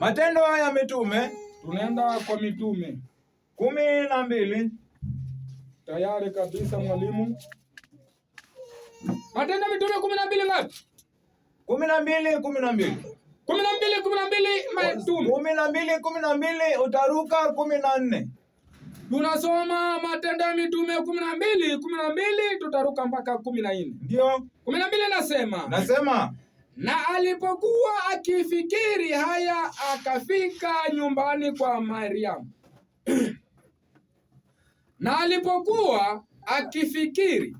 Matendo ya Mitume. Tunaenda kwa mitume 12. Tayari kabisa mwalimu. Matendo ya Mitume 12 ngapi? 12. 12 Mitume. 12 utaruka 14. Tunasoma Matendo ya Mitume 12 tutaruka mpaka 14. Ndio. 12 nasema. Na alipokuwa akifikiri haya akafika nyumbani kwa Mariamu. Na alipokuwa akifikiri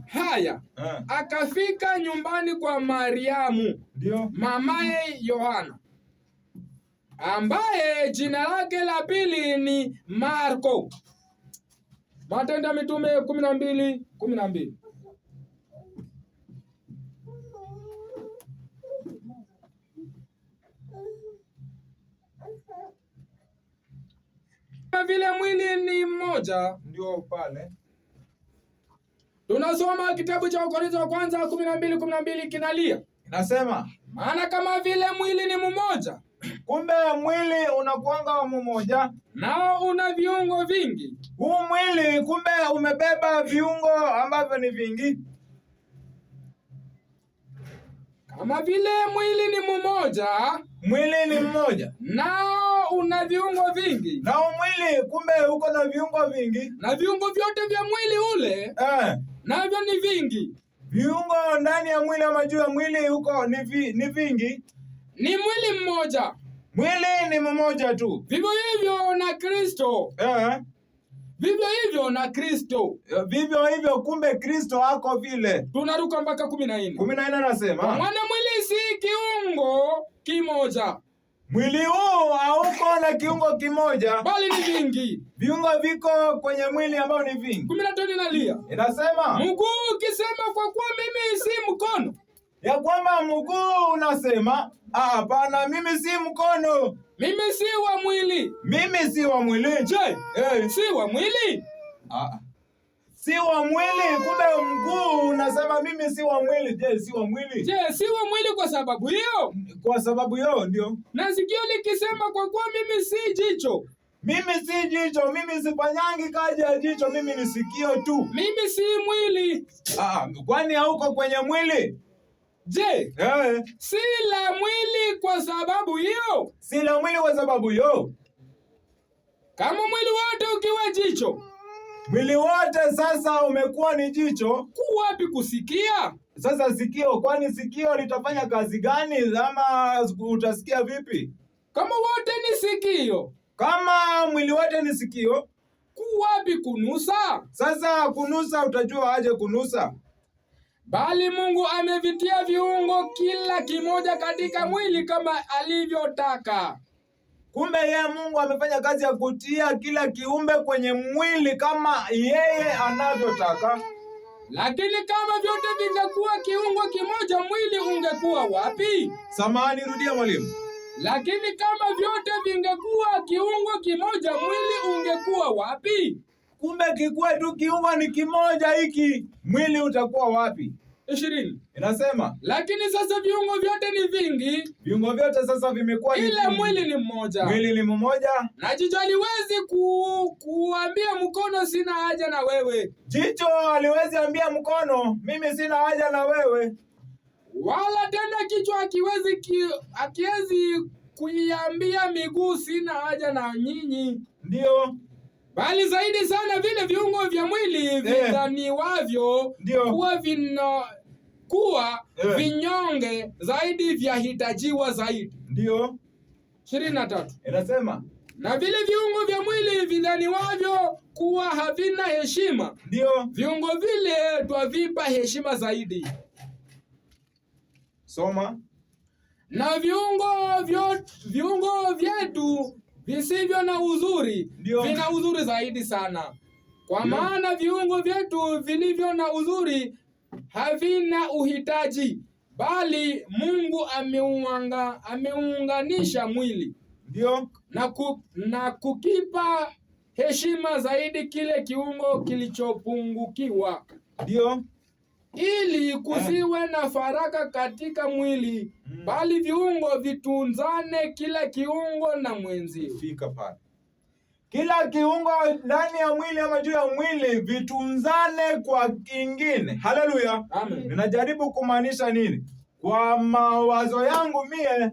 haya akafika nyumbani kwa Mariamu, ndio, mamaye Yohana, ambaye jina lake la pili ni Marko. Matendo ya Mitume 12. Kama vile mwili ni mmoja, ndio pale. Tunasoma kitabu cha Wakorintho wa kwanza 12 kinalia. Nasema, maana kama vile mwili ni mmoja, kumbe mwili unakuanga mmoja, nao una viungo vingi. Huu mwili kumbe umebeba viungo ambavyo ni vingi. Kama vile mwili ni mmoja, nao una viungo vingi. Nao mwili kumbe uko na viungo vingi. Na viungo vyote vya mwili ule navyo ni vingi. Viungo ndani ya mwili ama juu ya mwili huko ni vingi. Ni mwili mmoja. Mwili ni mmoja tu. Vivyo hivyo na Kristo. Vivyo hivyo kumbe Kristo ako vile. Tunaruka mpaka 14. 14 nasema, maana mwili si kiungo kimoja. Mwili huu hauko na kiungo kimoja, bali ni vingi. Viungo viko kwenye mwili ambao ni vingi. 15 inalia. Inasema, mguu ukisema kwa kuwa mimi si mkono. Ya kwamba mguu unasema, hapana, mimi si mkono. Mimi si wa mwili. Mimi si wa mwili. Je, si wa mwili? Si wa mwili. Kumbe mguu unasema mimi si wa mwili. Je, si wa mwili? Je, si wa mwili kwa sababu hiyo? Kwa sababu hiyo ndio. Na sikio likisema kwa kuwa mimi si jicho. Mimi si jicho, mimi sifanyangi kazi ya jicho, mimi ni sikio tu. Mimi si mwili. Kwani hauko kwenye mwili? Je, si la mwili kwa sababu hiyo? Si la mwili kwa sababu hiyo. Kama mwili wote ukiwa jicho, mwili wote sasa umekuwa ni jicho, kuwapi kusikia? Sasa sikio, kwani sikio litafanya kazi gani? Ama utasikia vipi? Kama wote ni sikio, kama mwili wote ni sikio, kuwapi kunusa? Sasa kunusa utajua aje kunusa? Bali Mungu amevitia viungo kila kimoja katika mwili kama alivyotaka. Kumbe yeye Mungu amefanya kazi ya kutia kila kiumbe kwenye mwili kama yeye anavyotaka. Lakini kama vyote vingekuwa kiungo kimoja, mwili ungekuwa wapi? Samahani, rudia mwalimu. Lakini kama vyote vingekuwa kiungo kimoja, mwili ungekuwa wapi? Kumbe kikuwe tu kiungo ni kimoja hiki, mwili utakuwa wapi? 20 inasema, lakini sasa viungo vyote ni vingi. Viungo vyote sasa vimekuwa ni ila mwili ni mmoja. Mwili ni mmoja. Na jicho haliwezi kuambia mkono sina haja na wewe. Jicho haliwezi ambia mkono mimi sina haja na wewe. Wala tena kichwa hakiwezi kuiambia miguu sina haja na nyinyi. Ndio. Bali zaidi sana vile viungo vya mwili vidhaniwavyo kuwa vinyonge zaidi vyahitajiwa zaidi. Ndio. 23 inasema, na vile viungo vya mwili vidhaniwavyo kuwa havina heshima, ndio viungo vile twavipa heshima zaidi. Soma. Na viungo vyetu visivyo na uzuri vina uzuri zaidi sana. Kwa maana viungo vyetu vilivyo na uzuri havina uhitaji, bali Mungu ameunganisha mwili. Ndio. Na kukipa heshima zaidi kile kiungo kilichopungukiwa. Ndio. ili kusiwe na faraka katika mwili, bali viungo vitunzane, kila kiungo na mwenzi. Fika pale. Kila kiungo ndani ya mwili ama juu ya mwili vitunzane kwa kingine. Haleluya. Amen. Ninajaribu kumaanisha nini? Kwa mawazo yangu mie,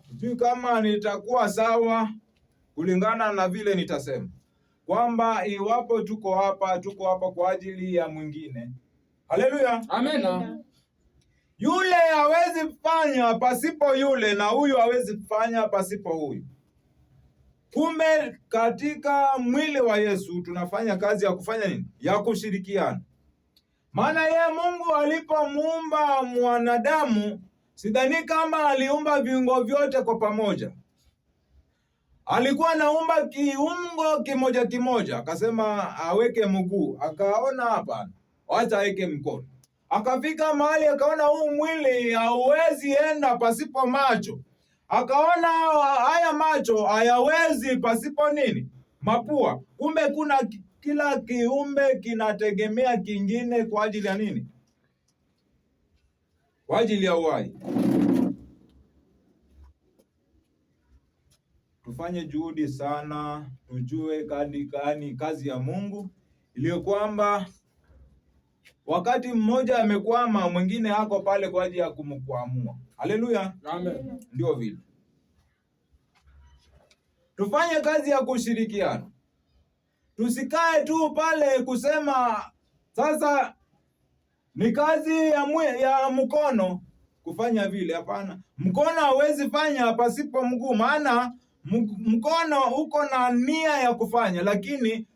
sijui kama nitakuwa sawa kulingana na vile nitasema, kwamba iwapo tuko hapa kwa ajili ya mwingine. Haleluya. Amen. Yule hawezi fanya pasipo yule, na huyu hawezi fanya pasipo huyu. Kumbe katika mwili wa Yesu tunafanya kazi ya kufanya nini? Ya kushirikiana. Maana yeye Mungu alipomuumba mwanadamu, sidhani kama aliumba viungo vyote kwa pamoja. Alikuwa anaumba kiungo kimoja kimoja, akasema aweke mguu, akaona hapa, acha aweke mkono. Akafika mahali akaona huu mwili hauwezi enda pasipo macho. Akaona haya macho hayawezi pasipo nini? Mapua. Kumbe kila kiumbe kinategemea kingine kwa ajili ya nini? Kwa ajili ya uhai. Tufanye juhudi sana tujue kazi ya Mungu, iliyo kwamba wakati mmoja amekwama, mwingine hako pale kwa ajili ya kumkwamua. Haleluya. Amen. Ndio vile. Tufanye kazi ya kushirikiana. Tusikae tu pale kusema sasa ni kazi ya mkono kufanya vile. Hapana. Mkono hawezi fanya pasipo mguu, maana mkono uko na nia ya kufanya, lakini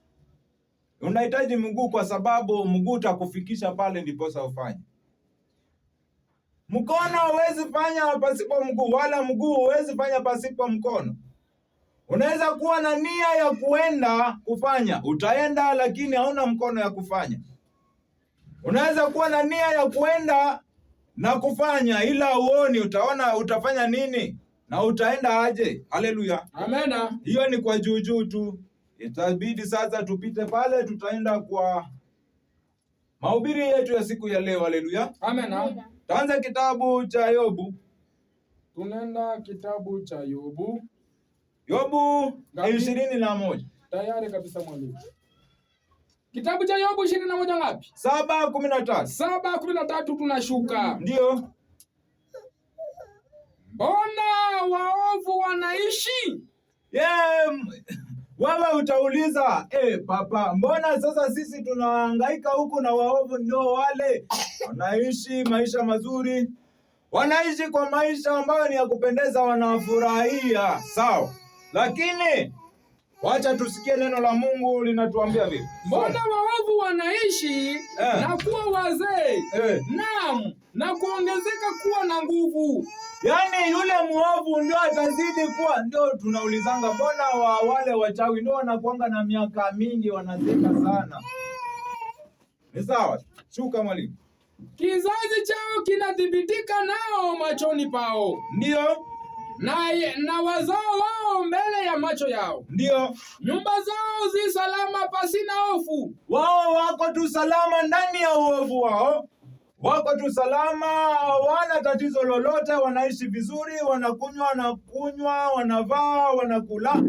unahitaji mguu kwa sababu mguu utakufikisha pale ndiposa ufanye. Mkono hawezi fanya pasipo mguu, wala mguu hawezi fanya pasipo mkono. Unaweza kuwa na nia ya kuenda kufanya, utaenda, lakini hauna mkono ya kufanya. Unaweza kuwa na nia ya kuenda na kufanya, ila uoni utaona utafanya nini na utaenda aje. Haleluya. Amen. Hiyo ni kwa juu tu. Itabidi sasa tupite pale, tutaenda kwa mahubiri yetu ya siku ya leo. Haleluya. Amen. Tuanze kitabu cha Yobu. Tunaenda kitabu cha Yobu. Yobu 21. Tayari kabisa mwalimu. Kitabu cha Yobu 21 ngapi? 7:13. 7:13 tunashuka. Ndio. Mbona waovu wanaishi? Wewe utauliza, papa, mbona sasa sisi tunahangaika huku na waovu ndio wale wanaishi maisha mazuri, wanaishi kwa maisha ambayo ni ya kupendeza, wanafurahia. Sawa. Lakini wacha tusikie neno la Mungu linatuambia vipi. Mbona waovu wanaishi na kuwa wazee, naam, na kuongezeka kuwa na nguvu. Yaani yule muovu ndio atazidi kuwa, ndio tunaulizanga mbona wale wachawi ndio wanakuanga na miaka mingi, wanazeka sana. Ni sawa? Shuka mwalimu. Kizazi chao kinathibitika nao machoni pao. Ndio. Na wazao wao mbele ya macho yao. Ndio. Nyumba zao zi salama pasina hofu. Wao wako tu salama ndani ya uovu wao. Wako tu salama, wana tatizo lolote, wanaishi vizuri, wanakunywa, wanavaa, wanakula.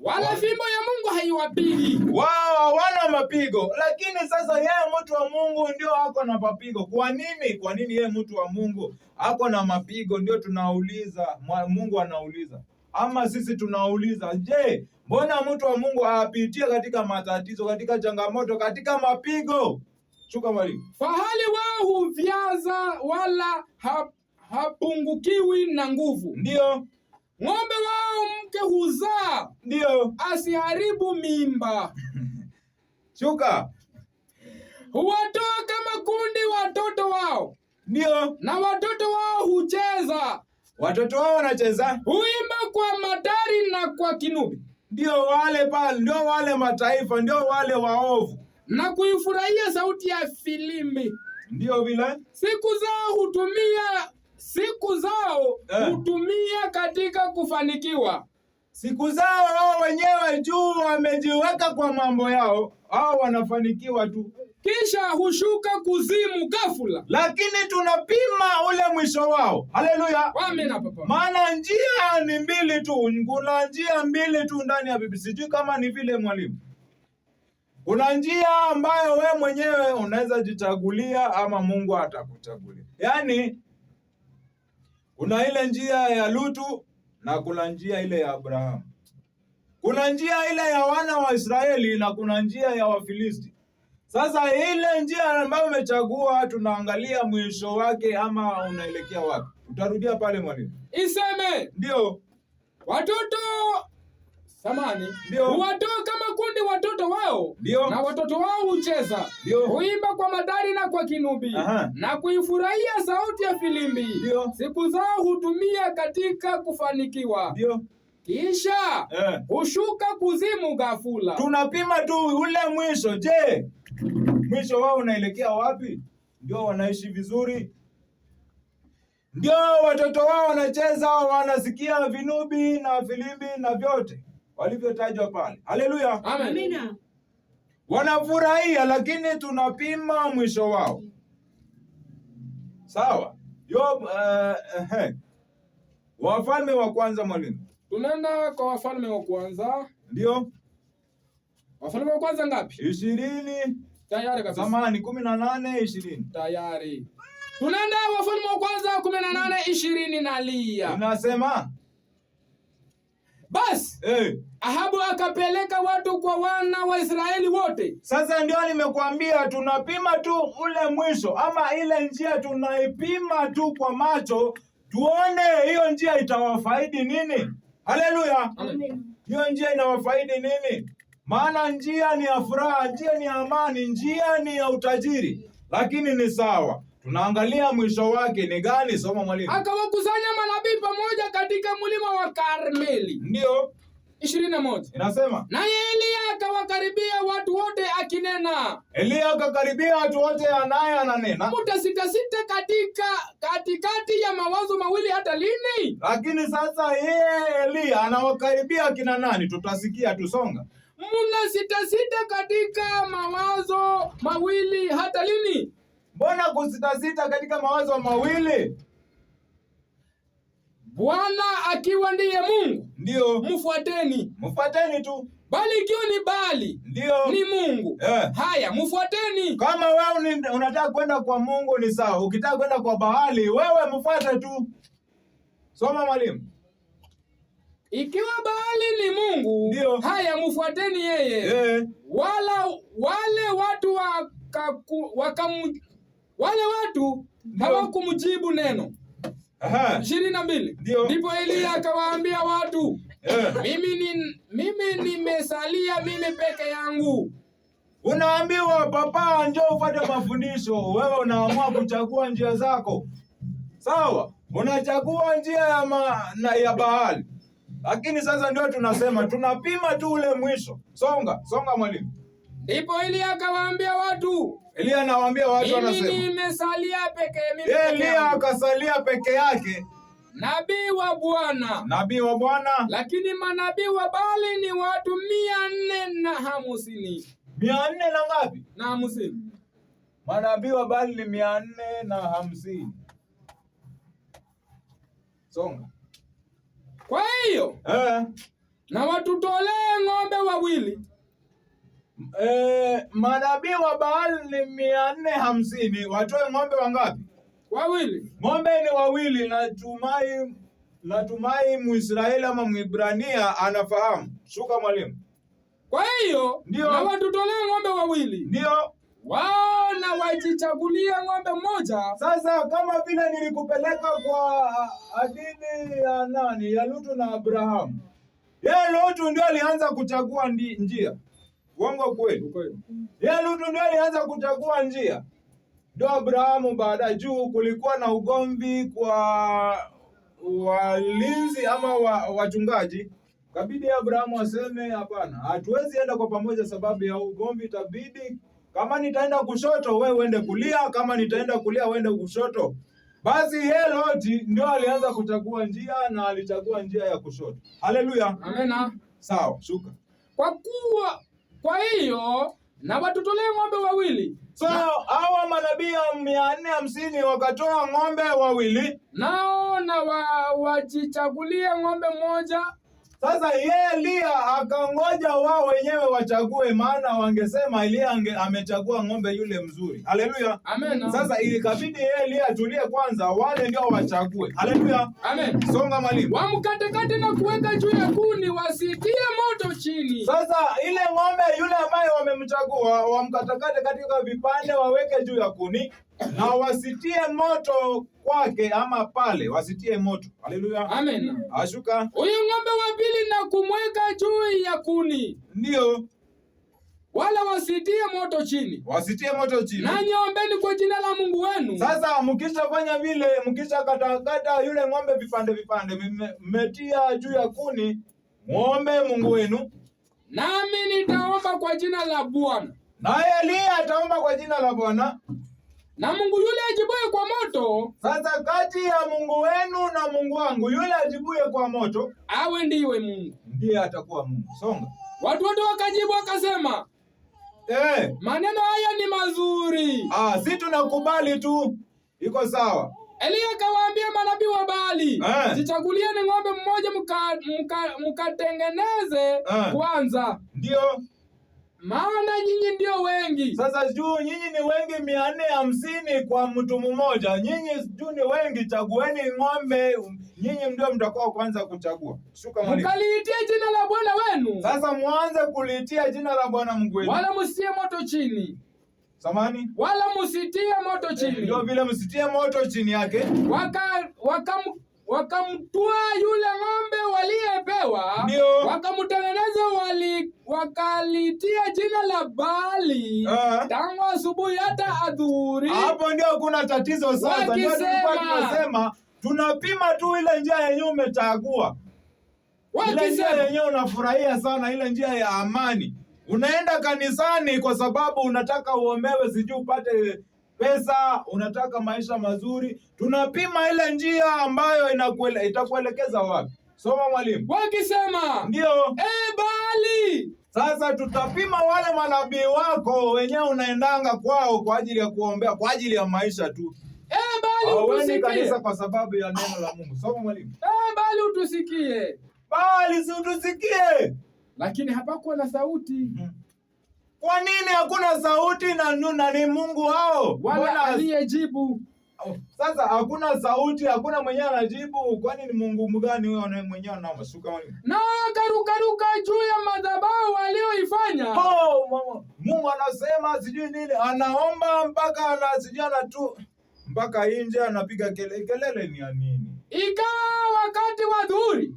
Wala fimbo ya Mungu haiwapigi. Wao hawana mapigo. Lakini sasa yeye mtu wa Mungu ndio ako na mapigo. Kwa nini? Kwa nini yeye mtu wa Mungu ako na mapigo? Ndio tunauliza. Mungu anauliza. Ama sisi tunauliza, je, mbona mtu wa Mungu apitie katika matatizo, katika changamoto, katika mapigo? Shuka mwalimu. Fahali wao huvyaza wala hapungukiwi na nguvu. Ndio. Ng'ombe wao mke huzaa. Ndio. Asiharibu mimba. Shuka. Huwatoa kama kundi watoto wao. Ndio. Na watoto wao hucheza. Watoto wao wanacheza. Huimba kwa matari na kwa kinubi. Ndio wale pale, ndio wale mataifa, ndio wale waovu. Na kuifurahia sauti ya filimbi. Ndio vile. Siku zao hutumia katika kufanikiwa. siku zao wao wenyewe juu wamejiweka kwa mambo yao, hao wanafanikiwa tu, kisha hushuka kuzimu ghafula. Lakini tunapima ule mwisho wao. Haleluya. Amina papa. Maana njia ni mbili tu. Kuna njia mbili tu ndani ya Biblia. Sijui kama ni vile mwalimu. Kuna njia ambayo we mwenyewe unaweza jichagulia ama Mungu atakuchagulia. Yaani kuna ile njia ya Lutu na kuna njia ile ya Abrahamu. Kuna njia ile ya wana wa Israeli na kuna njia ya Wafilisti. Sasa ile njia ambayo umechagua tunaangalia mwisho wake ama unaelekea wapi. Utarudia pale mwalimu. Iseme. Ndio. Watoto samani. Ndio. Watoto kama kundi watoto wao. Ndio. Na watoto wao hucheza. Ndio. Huimba kwa madari na kwa kinubi. Aha. Na kuifurahia sauti ya filimbi. Ndio. Siku zao hutumia katika kufanikiwa. Ndio. Kisha hushuka kuzimu ghafula. Tunapima tu ule mwisho. Je, mwisho wao unaelekea wapi? Ndio wanaishi vizuri? Ndio watoto wao wanacheza, wanasikia vinubi na filimbi na vyote walivyotajwa pale? Haleluya. Amina. Wanafurahia, lakini tunapima mwisho wao. Sawa. Wafalme wa kwanza mwalimu. Tunaenda kwa Wafalme wa kwanza. Ndio. Wafalme wa kwanza ngapi? 20. Tayari kabisa. Zamani 18 20. Tayari. Tunaenda Wafalme wa kwanza 18 20 na lia. Unasema? Bas. Ahabu akapeleka watu kwa wana wa Israeli wote. Sasa ndio nimekuambia tunapima tu ule mwisho ama ile njia tunaipima tu kwa macho tuone hiyo njia itawafaidi nini. Haleluya. Amen. Hiyo njia inawafaidi nini? Maana njia ni ya furaha, njia ni ya amani, njia ni ya utajiri. Lakini ni sawa. Tunaangalia mwisho wake ni gani? Soma mwalimu. Akawakusanya manabii pamoja katika mlima wa Karmeli. Ndio. 21. Inasema. Naye Elia akawakaribia watu wote akinena. Elia akakaribia watu wote naye ananena. Mtasitasita katikati ya mawazo mawili hata lini? Lakini sasa yeye Elia anawakaribia akina nani? Tutasikia tusonga. Mnasitasita katika mawazo mawili hata lini? Mbona kusitasita katika mawazo mawili? Bwana akiwa ndiye Mungu. Ndio. Mfuateni. Mfuateni tu. Bali ikiwa ni Baali. Ndio. Ni Mungu. Haya, mfuateni. Kama wewe unataka kwenda kwa Mungu ni sawa. Ukitaka kwenda kwa Baali, wewe mfuate tu. Soma mwalimu. Ikiwa Baali ni Mungu, ndio. Haya, mfuateni yeye. Wale watu hawakumjibu neno. 22. Ndipo Elia akawaambia watu, mimi nimesalia mimi peke yangu. Unaambiwa papa njoo ufuate mafundisho, wewe unaamua kuchagua njia zako. Sawa? Unachagua njia ya Baali. Lakini sasa ndio tunasema tunapima tu ule mwisho. Songa mwalimu. Ndipo Elia akawaambia watu. Elia anawaambia watu anasema. Mimi nimesalia peke Elia akasalia peke yake. Nabii wa Bwana. Nabii wa Bwana. Lakini manabii wa Baali ni watu 450. 400 na ngapi? Na 50. Manabii wa Baali ni 450. Songa. Kwa hiyo na watutolee ng'ombe wawili. Manabii wa Baali ni 450. Watoe ng'ombe wangapi? Wawili. Ng'ombe ni wawili. Natumai Muisraeli ama Mwibrania anafahamu. Shuka mwalimu. Kwa hiyo na watutolee ng'ombe wawili. Ndio. Wao na wajichagulia ng'ombe mmoja. Sasa kama vile nilikupeleka kwa hadithi ya nani? Ya Lutu na Abrahamu. Yeye Lutu ndio alianza kuchagua njia. Uongo kweli? Yeye Lutu ndio alianza kuchagua njia. Ndio Abrahamu baada juu kulikuwa na ugomvi kwa walinzi ama wachungaji. Kabidi Abrahamu aseme hapana, hatuwezi enda kwa pamoja sababu ya ugomvi. Itabidi kama nitaenda kushoto wewe uende kulia, kama nitaenda kulia uende kushoto. Basi yeye Loti ndio alianza kuchagua njia na alichagua njia ya kushoto. Haleluya. Amena. Sawa, shuka. Kwa hiyo na watutolee ng'ombe wawili. So hawa manabii 450 wakatoa ng'ombe wawili. Nao na wajichagulie ng'ombe mmoja. Sasa yeye Elia akangoja wao wenyewe wachague, maana wangesema Elia amechagua ng'ombe yule mzuri. Haleluya. Amen. Sasa ikabidi yeye Elia atulie kwanza, wale ndio wachague. Haleluya. Amen. Songa mwalimu. Wamkatekate na kuweka juu ya kuni, wasitie moto chini. Sasa ile ng'ombe yule ambaye wamemchagua wamkatakate katika vipande, waweke juu ya kuni na wasitie moto kwake, ama pale wasitie moto. Haleluya. Amen. Ashuka huyu ng'ombe wa pili na kumweka juu ya kuni. Ndio. Wala wasitie moto chini. Wasitie moto chini. Na nyombeni kwa jina la Mungu wenu. Sasa mkishafanya vile, mkisha katakata yule ng'ombe vipande vipande, mmetia juu ya kuni, muombe Mungu wenu. Nami nitaomba kwa jina la Bwana. Na Elia ataomba kwa jina la Bwana. Na Mungu yule ajibuye kwa moto. Sasa kati ya Mungu wenu na Mungu wangu, yule ajibuye kwa moto, awe ndiwe Mungu. Ndiye atakuwa Mungu. Songa. Watu wote wakajibu wakasema, maneno haya ni mazuri. Si tunakubali tu. Iko sawa. Elia akawaambia manabii wa Baali, jichagulieni ng'ombe mmoja mkatengeneze kwanza. Ndio. Maana nyinyi ndio wengi. Sasa juu nyinyi ni wengi 450 kwa mtu mmoja. Nyinyi juu ni wengi, chagueni ng'ombe. Nyinyi ndio mtakao kwanza kuchagua. Shuka mwalimu. Mkaliitia jina la Bwana wenu. Sasa muanze kuliitia jina la Bwana Mungu wenu. Wala msitie moto chini. Samani? Wala msitie moto chini. Ndio vile msitie moto chini yake. Wakamtua yule ng'ombe waliyepewa, wakamtengeneza, wakalitia jina la Baali tangu asubuhi hata adhuhuri. Hapo ndio kuna tatizo sasa. Ndio tulikuwa tunasema tunapima tu ile njia yenyewe umechagua. Ile njia yenyewe unafurahia sana, ile njia ya amani. Unaenda kanisani kwa sababu unataka uombewe, sijui upate pesa, unataka maisha mazuri. Tunapima ile njia ambayo itakuelekeza wapi. Soma mwalimu. Wakisema, ndio, Baali. Sasa tutapima wale manabii wako wenyewe unaendanga kwao kwa ajili ya kuombea, kwa ajili ya maisha tu. Baali utusikie. Kanisa kwa sababu ya neno la Mungu. Soma mwalimu. Baali utusikie. Baali si utusikie. Lakini hapakuwa na sauti. Kwa nini hakuna sauti na ni Mungu hao? Wala aliyejibu. Sasa hakuna sauti, hakuna mwenyewe anajibu. Kwani ni Mungu mgani huyo mwenyewe anaomba? Shuka mwalimu. Na akarukaruka juu ya madhabahu walioifanya. Mungu anasema sijui nini, anaomba mpaka sijui mpaka nje anapiga kelele ni ya nini? Ikawa wakati wa adhuhuri.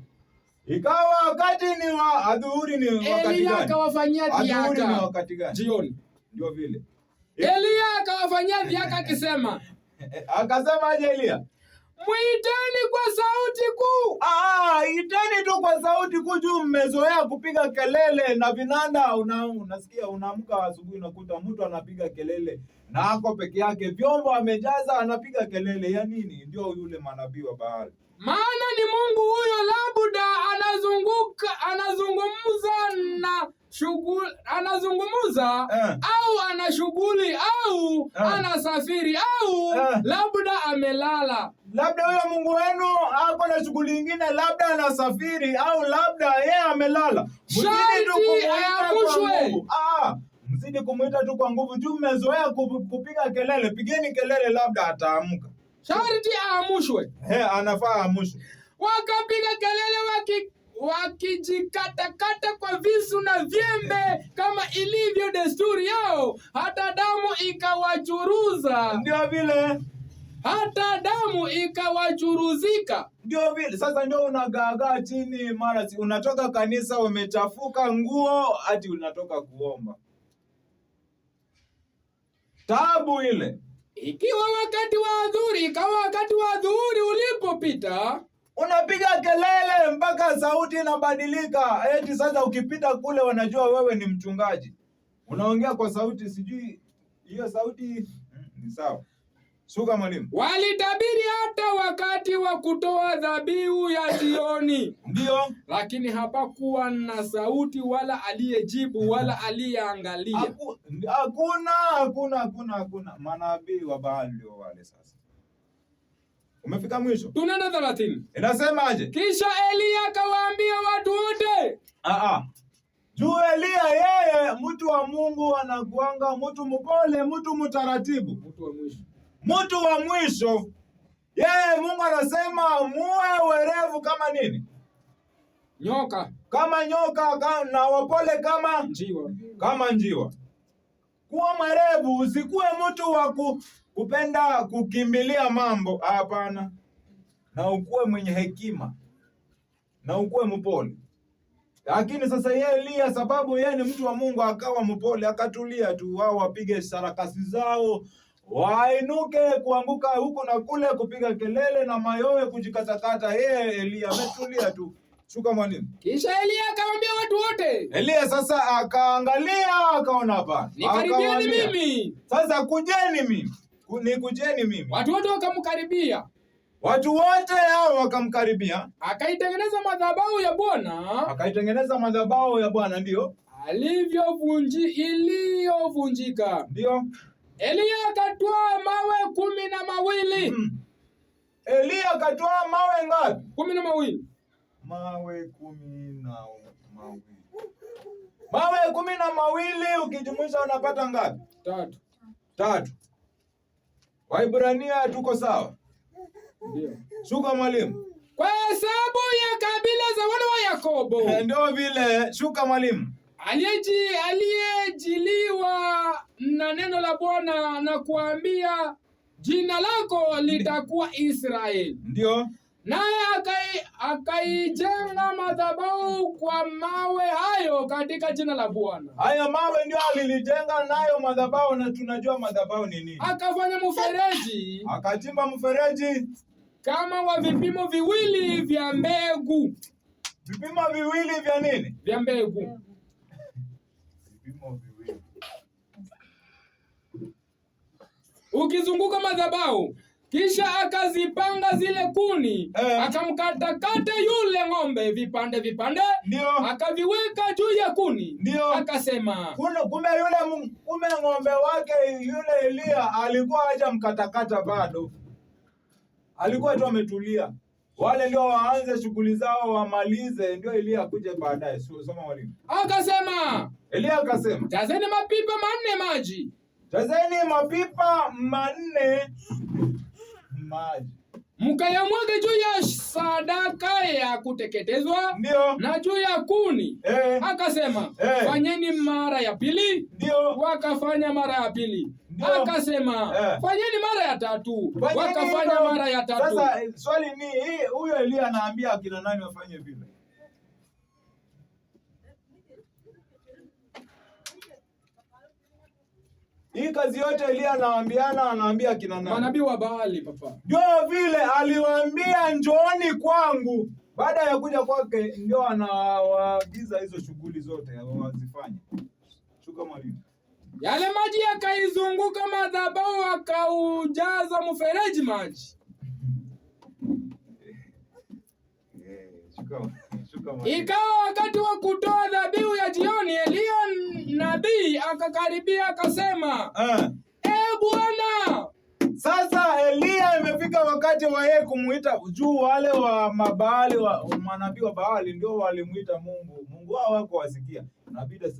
Ikawa wakati ni wa adhuhuri. Ni wakati gani? Elia akawafanyia dhihaka. Adhuhuri ni wakati gani? Jioni. Ndio vile. Elia akawafanyia dhihaka akisema. Akasema aje Elia? Muiteni kwa sauti kuu. Iteni tu kwa sauti kuu juu mmezoea kupiga kelele na vinanda. Unasikia unaamka asubuhi unakuta mtu anapiga kelele na ako peke yake, vyombo amejaza, anapiga kelele ya nini? Ndio yule manabii wa Baali. Maana ni Mungu huyo labda anazungumza au ana shughuli au anasafiri au labda amelala. Labda huyo Mungu wenu ako na shughuli nyingine, labda anasafiri au labda yeye amelala. Mzidi kumuita tu kwa nguvu juu mmezoea kupiga kelele. Pigeni kelele, labda ataamka. Sharti aamushwe. Anafaa aamushwe. Wakapiga kelele wakijikatakata kwa visu na vyembe kama ilivyo desturi yao, hata damu ikawachuruza. Ndio vile. Hata damu ikawachuruzika. Ndio vile. Sasa ndio unagaagaa chini, mara unatoka kanisa umechafuka nguo, hadi unatoka kuomba. Taabu ile. Ikawa wakati wa adhuhuri ulipopita, unapiga kelele mpaka sauti inabadilika. Eti sasa ukipita kule wanajua wewe ni mchungaji. Unaongea kwa sauti, sijui hiyo sauti ni sawa. Shuka mwalimu. Walitabiri hata wakati wa kutoa dhabihu ya jioni. Ndio. Lakini hapakuwa na sauti wala aliyejibu wala aliyeangalia. Hakuna. Manabii wa Baali ndio wale sasa. Umefika mwisho? Tunaenda 30. Inasemaje? Kisha Eliya akawaambia watu wote. Juu Eliya yeye mtu wa Mungu anakuanga mtu mpole, mtu mtaratibu. Mtu wa mwisho. Yeye Mungu anasema muwe werevu kama nini? Nyoka. Kama nyoka na wapole kama njiwa. Kama njiwa. Kuwa mwerevu, usikuwe mtu wa kupenda kukimbilia mambo. Hapana. Na ukuwe mwenye hekima. Na ukuwe mpole. Lakini sasa yeye Eliya, sababu yeye ni mtu wa Mungu, akawa mpole, akatulia tu. Wao wapige sarakasi zao, wainuke kuanguka huko na kule, kupiga kelele na mayowe kujikatakata. Yeye Eliya ametulia tu. Shuka mwalimu. Kisha Eliya akamwambia watu wote. Eliya sasa akaangalia, akaona hapa. Nikaribieni mimi. Sasa kujeni mimi. Kujeni mimi. Watu wote wakamkaribia. Watu wote hao wakamkaribia. Akaitengeneza madhabahu ya Bwana. Akaitengeneza madhabahu ya Bwana, ndio. Iliyovunjika. Ndio. Eliya akatwaa mawe 12. Eliya akatwaa mawe ngapi? 12. Mawe 12. Mawe 12 ukijumuisha unapata ngapi? 3. Waibrania tuko sawa? Ndio. Shuka mwalimu. Kwa hesabu ya kabila za wana wa Yakobo. Ndio vile. Shuka mwalimu. Aliyejiliwa na neno la Bwana na kuambia jina lako litakuwa Israeli. Ndio. Naye akaijenga madhabahu kwa mawe hayo katika jina la Bwana. Haya mawe ndio alilijenga nayo madhabahu, na tunajua madhabahu ni nini. Akafanya mfereji. Akachimba mfereji kama wa vipimo viwili vya mbegu. Vipimo viwili vya nini? Vya mbegu. Vipimo viwili. Ukizunguka madhabahu. Kisha akazipanga zile kuni. Akamkatakata yule ng'ombe vipande. Ndio. Akaviweka juu ya kuni. Ndio. Akasema. Kumbe ng'ombe wake yule Eliya alikuwa haja mkatakata bado. Alikuwa tu ametulia. Wale ndio waanze shughuli zao wamalize, ndio Eliya akuje baadaye. Soma mwalimu. Akasema. Eliya akasema. Jazeni mapipa 4 maji. Jazeni mapipa 4 maji. Mkayamwage juu ya sadaka ya kuteketezwa. Ndio. Na juu ya kuni. Akasema. Fanyeni mara ya pili. Ndio. Wakafanya mara ya pili. Ndio. Akasema. Fanyeni mara ya 3. Wakafanya mara ya 3. Sasa swali ni hii, huyo Eliya anaambia akina nani wafanye vile? Hii kazi yote Eliya anaambia kina nani? Manabii wa Baali papa. Ndio vile aliwaambia njooni kwangu. Baada ya kuja kwake ndio anawaagiza hizo shughuli zote wazifanye. Shuka mwalimu. Yale maji yakaizunguka madhabahu, akaujaza mfereji maji. Ikawa wakati wa kutoa dhabihu ya jioni, Eliya nabii akakaribia akasema, Bwana. Sasa Eliya imefika wakati wa yeye kumuita juu. Wale wa mabaali manabii wa Baali ndio walimuita Mungu. Mungu wao wako wasikia.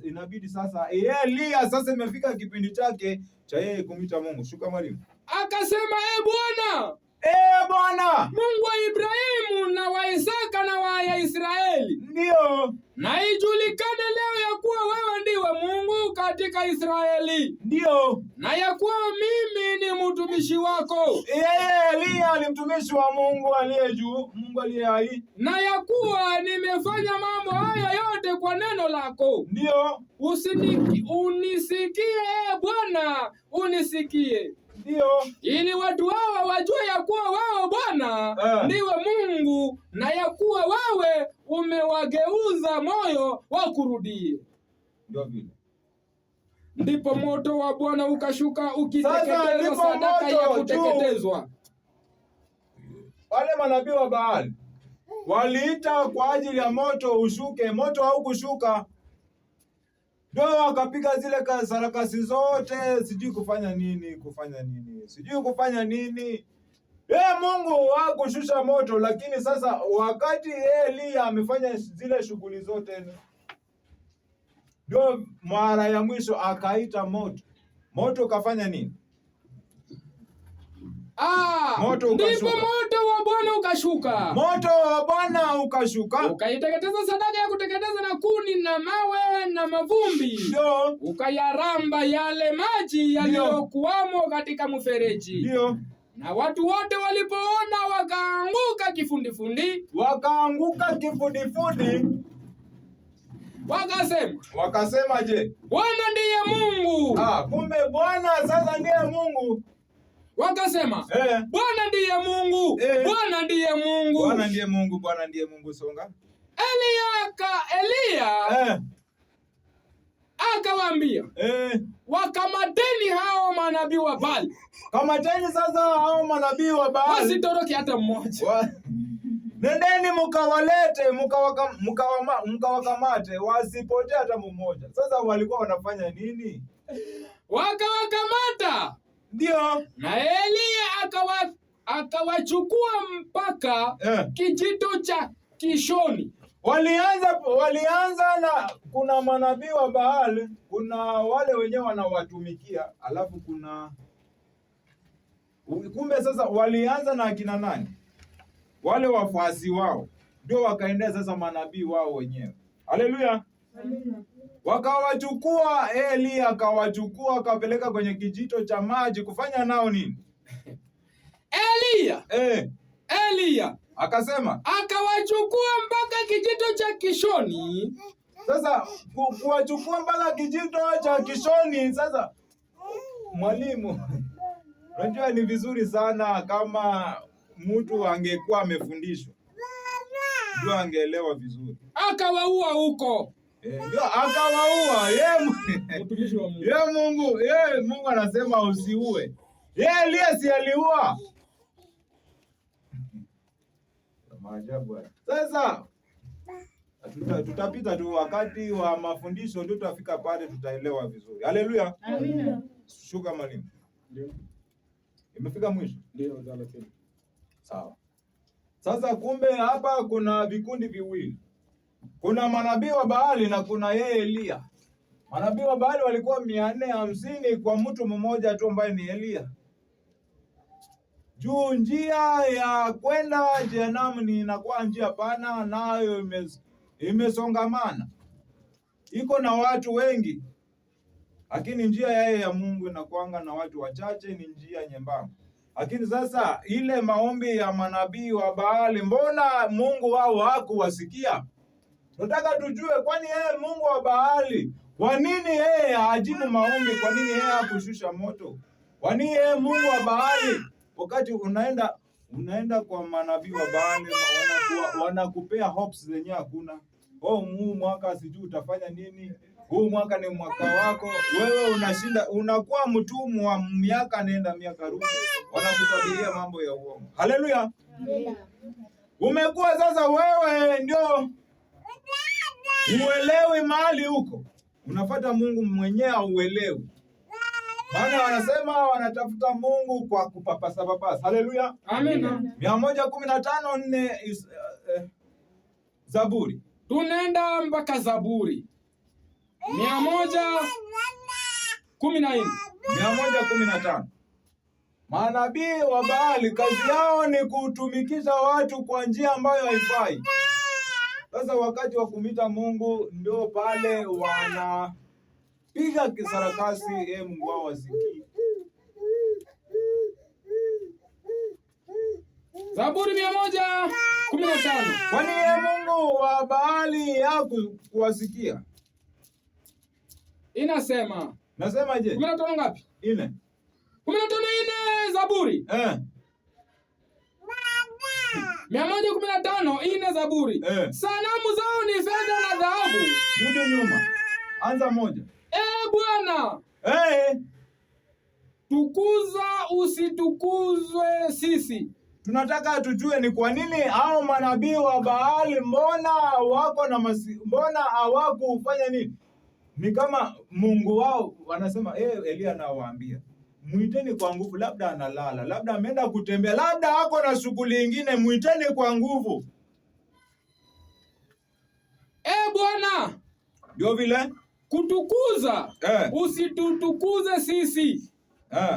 Inabidi sasa Eliya sasa imefika kipindi chake cha yeye kumuita Mungu. Shuka mwalimu. Akasema, Bwana. Bwana, Mungu wa Ibrahimu na wa Isaka na wa Israeli. Ndio. Na ijulikane leo ya kuwa wewe ndiwe Mungu katika Israeli. Ndio. Na ya kuwa mimi ni mtumishi wako. Eliya ni mtumishi wa Mungu aliye juu, Mungu aliye hai. Na ya kuwa nimefanya mambo haya yote kwa neno lako. Ndio. Unisikie Bwana, unisikie. Ndio. Ili watu hawa wajue ya kuwa wewe Bwana ndiwe Mungu, na ya kuwa wewe umewageuza moyo wakurudie. Ndio vile. ndipo moto wa Bwana ukashuka ukiteketeza sadaka ya kuteketezwa. Wale manabii wa Baali waliita kwa ajili ya moto ushuke, moto haukushuka. Ndio wakapiga zile sarakasi zote, sijui kufanya nini. Mungu hakushusha moto, lakini sasa wakati Elia amefanya zile shughuli zote, ndio mara ya mwisho akaita moto. Moto kafanya nini? Ndipo moto wa Bwana ukashuka. Moto wa Bwana ukashuka. Ukaiteketeza sadaka ya kuteketeza na kuni na mawe na mavumbi. Ndio. Ukayaramba yale maji yaliyokuwamo katika mfereji. Ndio. Na watu wote walipoona wakaanguka kifudifudi. Wakasema je? Bwana ndiye Mungu. Kumbe Bwana sasa ndiye Mungu. Wakasema Bwana ndiye Mungu. Bwana ndiye Mungu. Bwana ndiye Mungu. Songa. Elia akawaambia, wakamateni hao manabii wa Baali. Kamateni sasa hao manabii wa Baali. Wasitoroke hata mmoja. Nendeni mukawalete, mukawakamate, wasipotee hata mmoja. Sasa walikuwa wanafanya nini? Wakawakamata. Ndio. Na Elia akawachukua mpaka kijito cha Kishoni. Walianza na kuna manabii wa Baali, kuna wale wenyewe wanawatumikia, alafu kuna kumbe sasa walianza na akina nani? Wale wafuasi wao. Ndio wakaendea sasa manabii wao wenyewe. Haleluya. Wakawachukua, Elia akawachukua akapeleka kwenye kijito cha maji kufanya nao nini? Elia akasema akawachukua mpaka kijito cha Kishoni. Sasa kuwachukua mpaka kijito cha Kishoni. Sasa mwalimu, unajua ni vizuri sana kama mtu angekuwa amefundishwa, ndio angeelewa vizuri. Akawaua huko. Ndio akawaua. Mungu anasema usiue. Elia si aliua. Maajabu. Sasa tutapita tu wakati wa mafundisho, ndio tutafika pale tutaelewa vizuri. Haleluya. Amina. Shuka mwalimu. Ndio. Imefika mwisho? Ndio, sawa. Sasa kumbe hapa kuna vikundi viwili. Kuna manabii wa Baali na kuna yeye Elia. Manabii wa Baali walikuwa 450 kwa mtu mmoja tu ambaye ni Elia. Juu njia ya kwenda Jehanamu ni inakuwa njia pana, nayo imesongamana. Iko na watu wengi. Lakini njia yeye ya Mungu inakuanga na watu wachache, ni njia nyembamba. Lakini sasa ile maombi ya manabii wa Baali, mbona Mungu wao hakuwasikia? Tunataka tujue, kwani yeye Mungu wa Baali, kwa nini yeye hajibu maombi? Kwa nini yeye hakushusha moto? Kwa nini yeye Mungu wa Baali, wakati unaenda kwa manabii wa Baali wanakupea hopes zenye hakuna. Huu mwaka sijui utafanya nini. Huu mwaka ni mwaka wako. Wewe unashinda, unakuwa mtumwa miaka nenda miaka rudi. Wanakutabiria mambo ya uongo. Haleluya. Umekuwa sasa wewe ndio uelewi mahali huko. Unafuata Mungu mwenyewe uelewi. Maana wanasema wanatafuta Mungu kwa kupapasa papasa. Haleluya. Amina. 115:4 Zaburi. Tunaenda mpaka Zaburi 115. Manabii wa Baali kazi yao ni kutumikisha watu kwa njia ambayo haifai. Sasa wakati wa kumita Mungu ndio pale wanapiga kisarakasi, Mungu wao wasikii. Zaburi 115. Kwani Mungu wa Baali hakuwasikia? Inasema. Nasema je? 15 ngapi? 4. 15:4 Zaburi. 115:4 Zaburi. Sanamu zao ni fedha na dhahabu. Rudi nyuma. Anza 1. Bwana, tukuza usitukuzwe sisi. Tunataka tujue ni kwa nini hao manabii wa Baali mbona hawakufanya nini? Ni kama Mungu wao wanasema Elia anawaambia muiteni kwa nguvu, labda analala, labda ameenda kutembea, labda ako na shughuli nyingine, muiteni kwa nguvu. Bwana, ndio vile kutukuza usitutukuze sisi.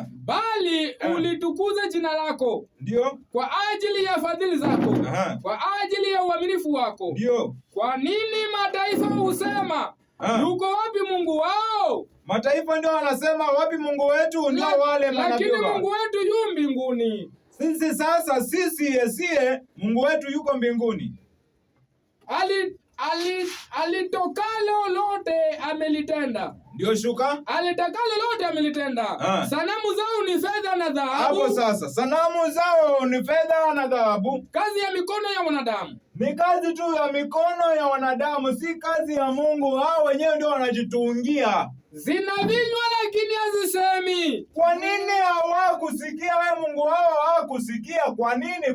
Bali ulitukuze jina lako. Ndio. Kwa ajili ya fadhili zako. Kwa ajili ya uaminifu wako. Ndio. Kwa nini mataifa husema yuko wapi Mungu wao? Mataifa ndio wanasema wapi Mungu wetu? Ndio wale manabii. Lakini Mungu wetu yu mbinguni. Sisi sasa sie Mungu wetu yuko mbinguni. Alitokalo lote amelitenda. Ndio shuka. Alitakalo lote amelitenda. Sanamu zao ni fedha na dhahabu. Hapo sasa, sanamu zao ni fedha na dhahabu. Kazi ya mikono ya wanadamu. Ni kazi tu ya mikono ya wanadamu, si kazi ya Mungu. Hao wenyewe ndio wanajitungia. Zina vinywa lakini hazisemi. Kwa nini hawakusikia? Wewe Mungu wao hawakusikia. Kwa nini?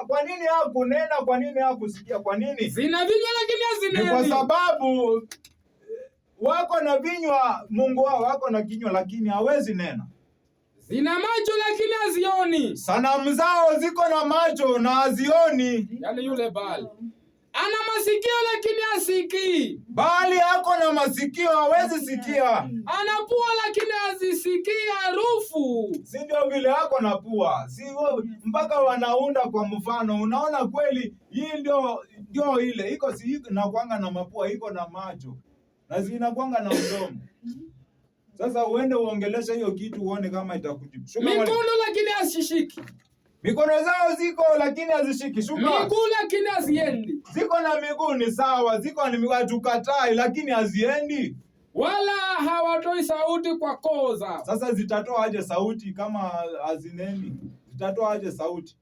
Kwa nini hawakunena? Kwa nini hawakusikia? Kwa nini? Zina vinywa lakini hazineni. Ni kwa sababu wako na vinywa, Mungu wao wako na kinywa lakini hawezi nena. Zina macho lakini hazioni. Sanamu zao ziko na macho na hazioni. Yaani yule Baali ana masikio lakini hasikii. Baali ako na masikio, hawezi sikia. Ana pua lakini hazisikii harufu. Si ndio vile ako na pua. Si mpaka wanaunda kwa mfano. Unaona kweli hii ndio ile. Iko si na kwanga na mapua, iko na macho. Na zinakwanga na mdomo. Sasa uende uongelesha hiyo kitu uone kama itakujibu. Mikono lakini hasishiki. Mikono zao ziko lakini hazishiki. Miguu lakini haziendi. Ziko na miguu ni sawa, ziko na miguu hatukatai lakini haziendi. Wala hawatoi sauti kwa koza. Sasa zitatoa aje sauti kama hazinendi? Zitatoa aje sauti?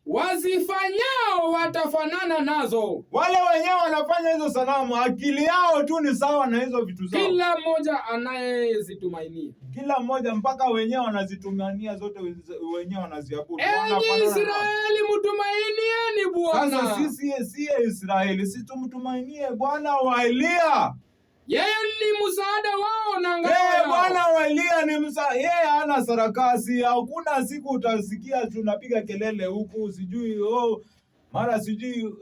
Wazifanyao watafanana nazo. Wale wenyewe wanafanya hizo sanamu, akili yao tu ni sawa na hizo vitu zao. Kila mmoja anayezitumainia. Kila mmoja mpaka wenyewe wanazitumania zote, wenyewe wanaziabudu. Enyi Israeli mtumainieni Bwana. Sasa sisi si Israeli, sisi tumtumainie Bwana wa Elia. Yeye ni msaada wao na ngao yao. Bwana wa Elia ni msaada. Yeye hana sarakasi. Hakuna siku utasikia tunapiga kelele huku sijui mara sijui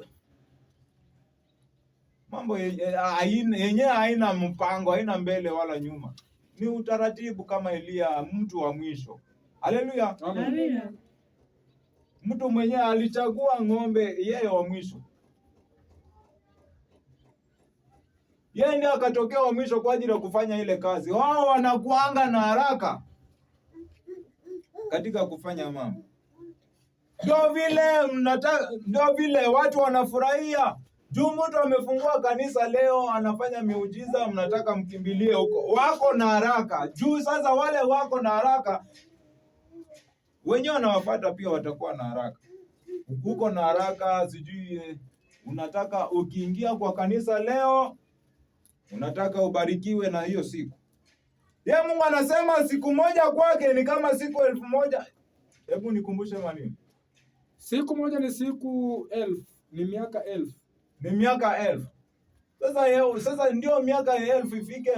mambo yenyewe haina mpango, haina mbele wala nyuma. Ni utaratibu kama Elia, mtu wa mwisho. Haleluya. Amen. Mtu mwenyewe alichagua ng'ombe yeye wa mwisho. Yeye ndiye akatokea wa mwisho kwa ajili ya kufanya ile kazi. Wao wanakuanga na haraka katika kufanya mambo. Ndio vile watu wanafurahia. Juu mtu amefungua kanisa leo anafanya miujiza, mnataka mkimbilie huko. Wako na haraka. Juu sasa wale wako na haraka wenyewe wanawafuata pia watakuwa na haraka. Uko na haraka sijui unataka ukiingia kwa kanisa leo unataka ubarikiwe na hiyo siku. Yeye Mungu anasema siku moja kwake ni kama siku 1000. Hebu nikumbushe maneno. Siku moja ni siku 1000, ni miaka 1000. Ni miaka 1000. Sasa ndio miaka 1000 ifike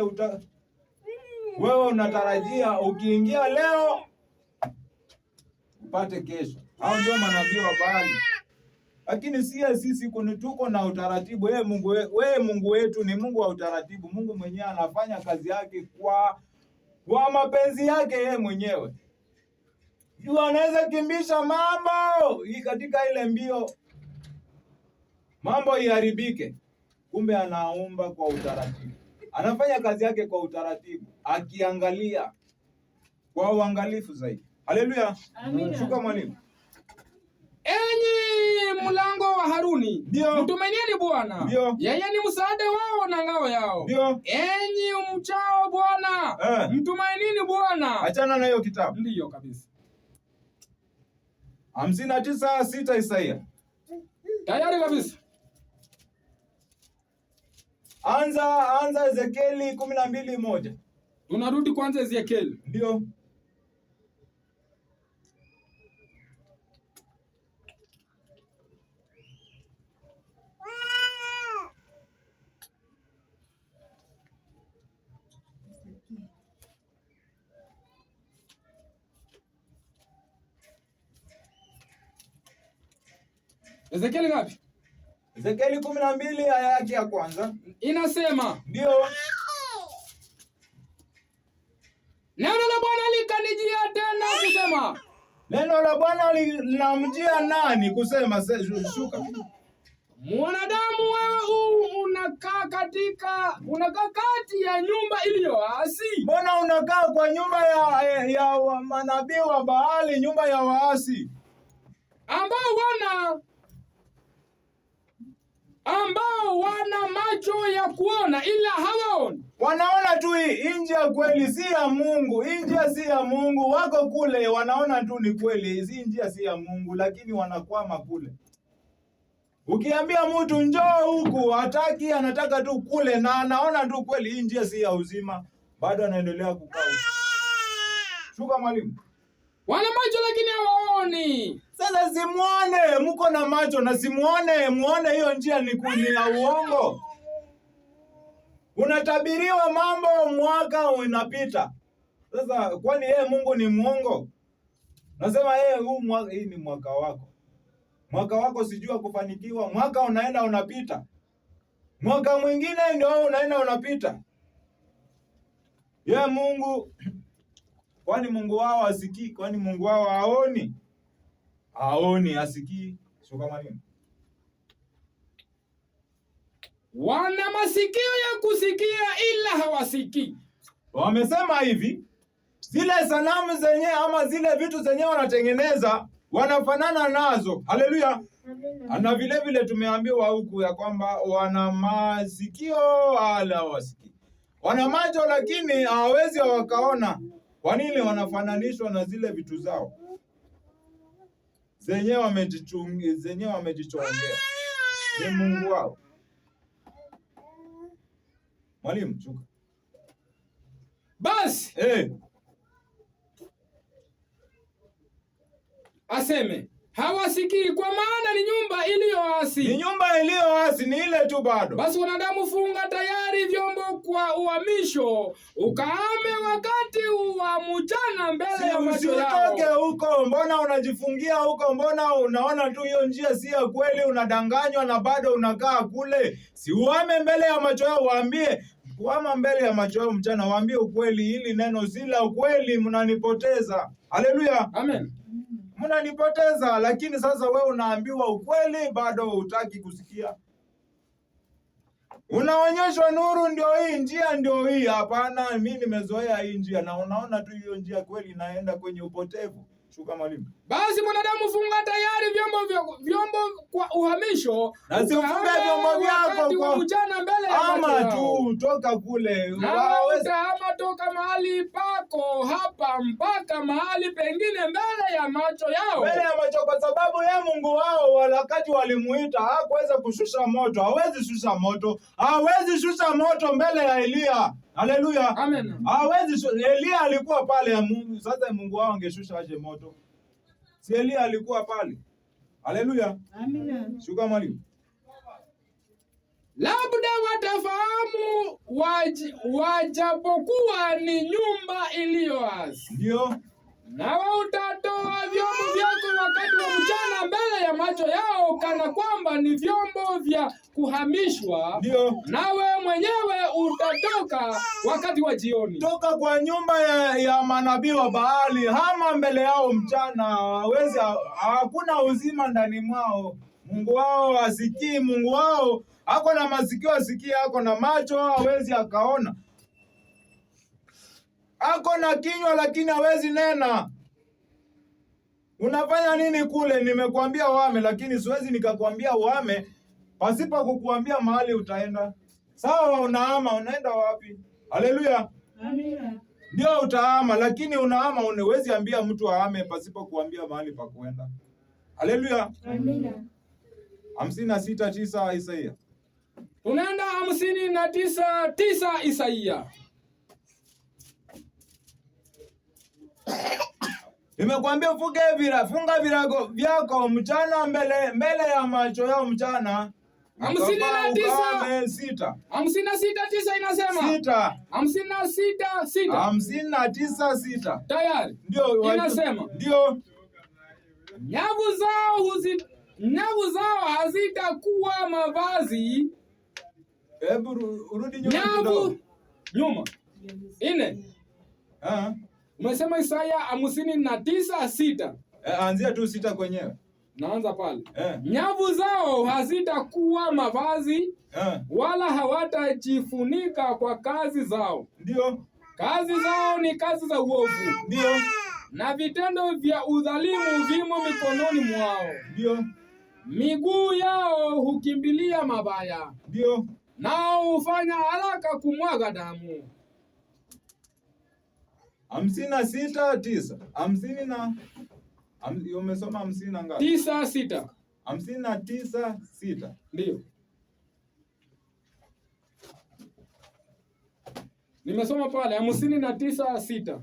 wewe unatarajia ukiingia leo upate kesho. Hao ndio manabii wa Baali. Lakini sisi tuko na utaratibu. Mungu wetu ni Mungu wa utaratibu. Mungu mwenyewe anafanya kazi yake kwa mapenzi yake yeye mwenyewe. Yeye anaweza kimbisha mambo katika ile mbio, mambo iharibike. Kumbe anaumba kwa utaratibu. Anafanya kazi yake kwa utaratibu, akiangalia kwa uangalifu zaidi. Haleluya. Amina. Shuka mwalimu. Enyi mlango wa Haruni, mtumainieni Bwana. Yeye ni msaada wao na ngao yao. Enyi mchao Bwana, mtumainini Bwana. Achana na hiyo kitabu. Ndiyo kabisa. 59:6 Isaia. Tayari kabisa. Anza Ezekieli 12:1. Tunarudi kwanza Ezekieli. Ndio. Ezekieli ngapi? Ezekieli 12 aya yake ya kwanza. Inasema, ndio, neno la Bwana likanijia tena kusema. Neno la Bwana linamjia nani kusema? Shuka. Mwanadamu, wewe unakaa kati ya nyumba iliyoasi. Mbona unakaa kwa nyumba ya manabii wa Baali, nyumba ya waasi ambao wana macho ya kuona ila hawaoni. Wanaona tu nje ya kweli, si ya Mungu. Nje si ya Mungu, wako kule wanaona tu ni kweli, si nje si ya Mungu, lakini wanakwama kule. Ukiambia mtu njoo huku, hataki, anataka tu kule, na anaona tu kweli nje si ya uzima, bado anaendelea kukaa. Shuka mwalimu. Wana macho lakini hawaoni. Sasa simuone, mko na macho na muone hiyo njia ni ya uongo. Unatabiriwa mambo, mwaka unapita. Sasa kwani Mungu ni muongo? Nasema hii ni mwaka wako. Mwaka wako sijua kufanikiwa, mwaka unaenda unapita. Mwaka mwingine ndio unaenda unapita. Mungu, kwani Mungu wao asikii? Kwani Mungu wao haoni? Haoni, asikii. Shuka mwalimu. Wana masikio ya kusikia ila hawasikii. Wamesema hivi, zile sanamu zenyewe ama zile vitu zenyewe wanatengeneza wanafanana nazo. Haleluya. Na vile vile tumeambiwa huku ya kwamba wana masikio wala hawasikii. Wana macho lakini hawawezi wakaona. Kwa nini? Wanafananishwa na zile vitu zao zenyewe wamejichongea. Ni Mungu wao. Mwalimu, chuka. Basi aseme hawasikii, kwa maana ni nyumba iliyoasi. Ni nyumba iliyoasi, ni ile tu bado. Basi wanadamu, funga tayari vyombo kwa uhamisho, ukaame wakati wa mchana mbele ya macho yao. Usitoke huko, mbona unajifungia huko? Mbona unaona tu hiyo njia si ya kweli, unadanganywa na bado unakaa kule? Si uame mbele ya macho yao, waambie. Kuama mbele ya macho yao mchana, waambie ukweli, hili neno si la ukweli, mnanipoteza. Haleluya. Amen. Mnanipoteza, lakini sasa wewe unaambiwa ukweli, bado hutaki kusikia. Unaonyeshwa nuru, ndio hii njia, ndio hii. Hapana, mimi nimezoea hii njia, na unaona tu hiyo njia kweli inaenda kwenye upotevu. Shuka mwalimu. Basi mwanadamu, funga tayari vyombo kwa uhamisho, na sifunga vyombo vyako kwa mchana mbele ya macho yao. Ama tu toka kule. Ama toka mahali pako hapa mpaka mahali pengine mbele ya macho yao. Mbele ya macho, kwa sababu Mungu wao wakati walimuita hakuweza kushusha moto. Hawezi shusha moto. Hawezi shusha moto mbele ya Elia. Haleluya. Amen. Hawezi. Elia alikuwa pale ya Mungu. Sasa Mungu wao angeshusha aje moto? Si Elia alikuwa pale. Haleluya. Amina. Shuka mwalimu. Labda watafahamu wajapokuwa ni nyumba iliyoasi. Ndio. Nawe utatoa vyombo vyako wakati wa mchana mbele ya macho yao, kana kwamba ni vyombo vya kuhamishwa. Ndio. Nawe mwenyewe utatoka wakati wa jioni. Toka kwa nyumba ya manabii wa Baali, hama mbele yao mchana. Hawezi, hakuna uzima ndani mwao. Mungu wao asikii. Mungu wao ako na masikio asikie, ako na macho hawezi akaona. Ako na kinywa lakini hawezi nena. Unafanya nini kule? Nimekuambia uhame, lakini siwezi nikakwambia uhame pasipo kukuambia mahali utaenda. Sawa, unahama, unaenda wapi? Haleluya. Amina. Ndio utahama, lakini unahama, unawezi ambia mtu ahame pasipo kuambia mahali pa kuenda. Haleluya. Amina. 56:9 Isaia. Tunaenda 59:9 Isaia. Nimekwambia funga virago vyako mchana mbele ya macho yao mchana. 59:6 inasema 59:6 tayari ndio inasema ndio nyavu zao hazitakuwa mavazi. Hebu urudi nyuma kidogo. Nyuma 4. Umesema Isaya 59:6. Anzia tu 6 kwenyewe. Naanza pale. Nyavu zao hazitakuwa mavazi, wala hawatajifunika kwa kazi zao. Ndio. Kazi zao ni kazi za uovu. Ndio. Na vitendo vya udhalimu vimo mikononi mwao. Ndio. Miguu yao hukimbilia mabaya. Ndio. Nao hufanya haraka kumwaga damu. 56:9. Umesoma 50 na ngapi? 9:6. 59:6. Ndio. Nimesoma pale 59:6.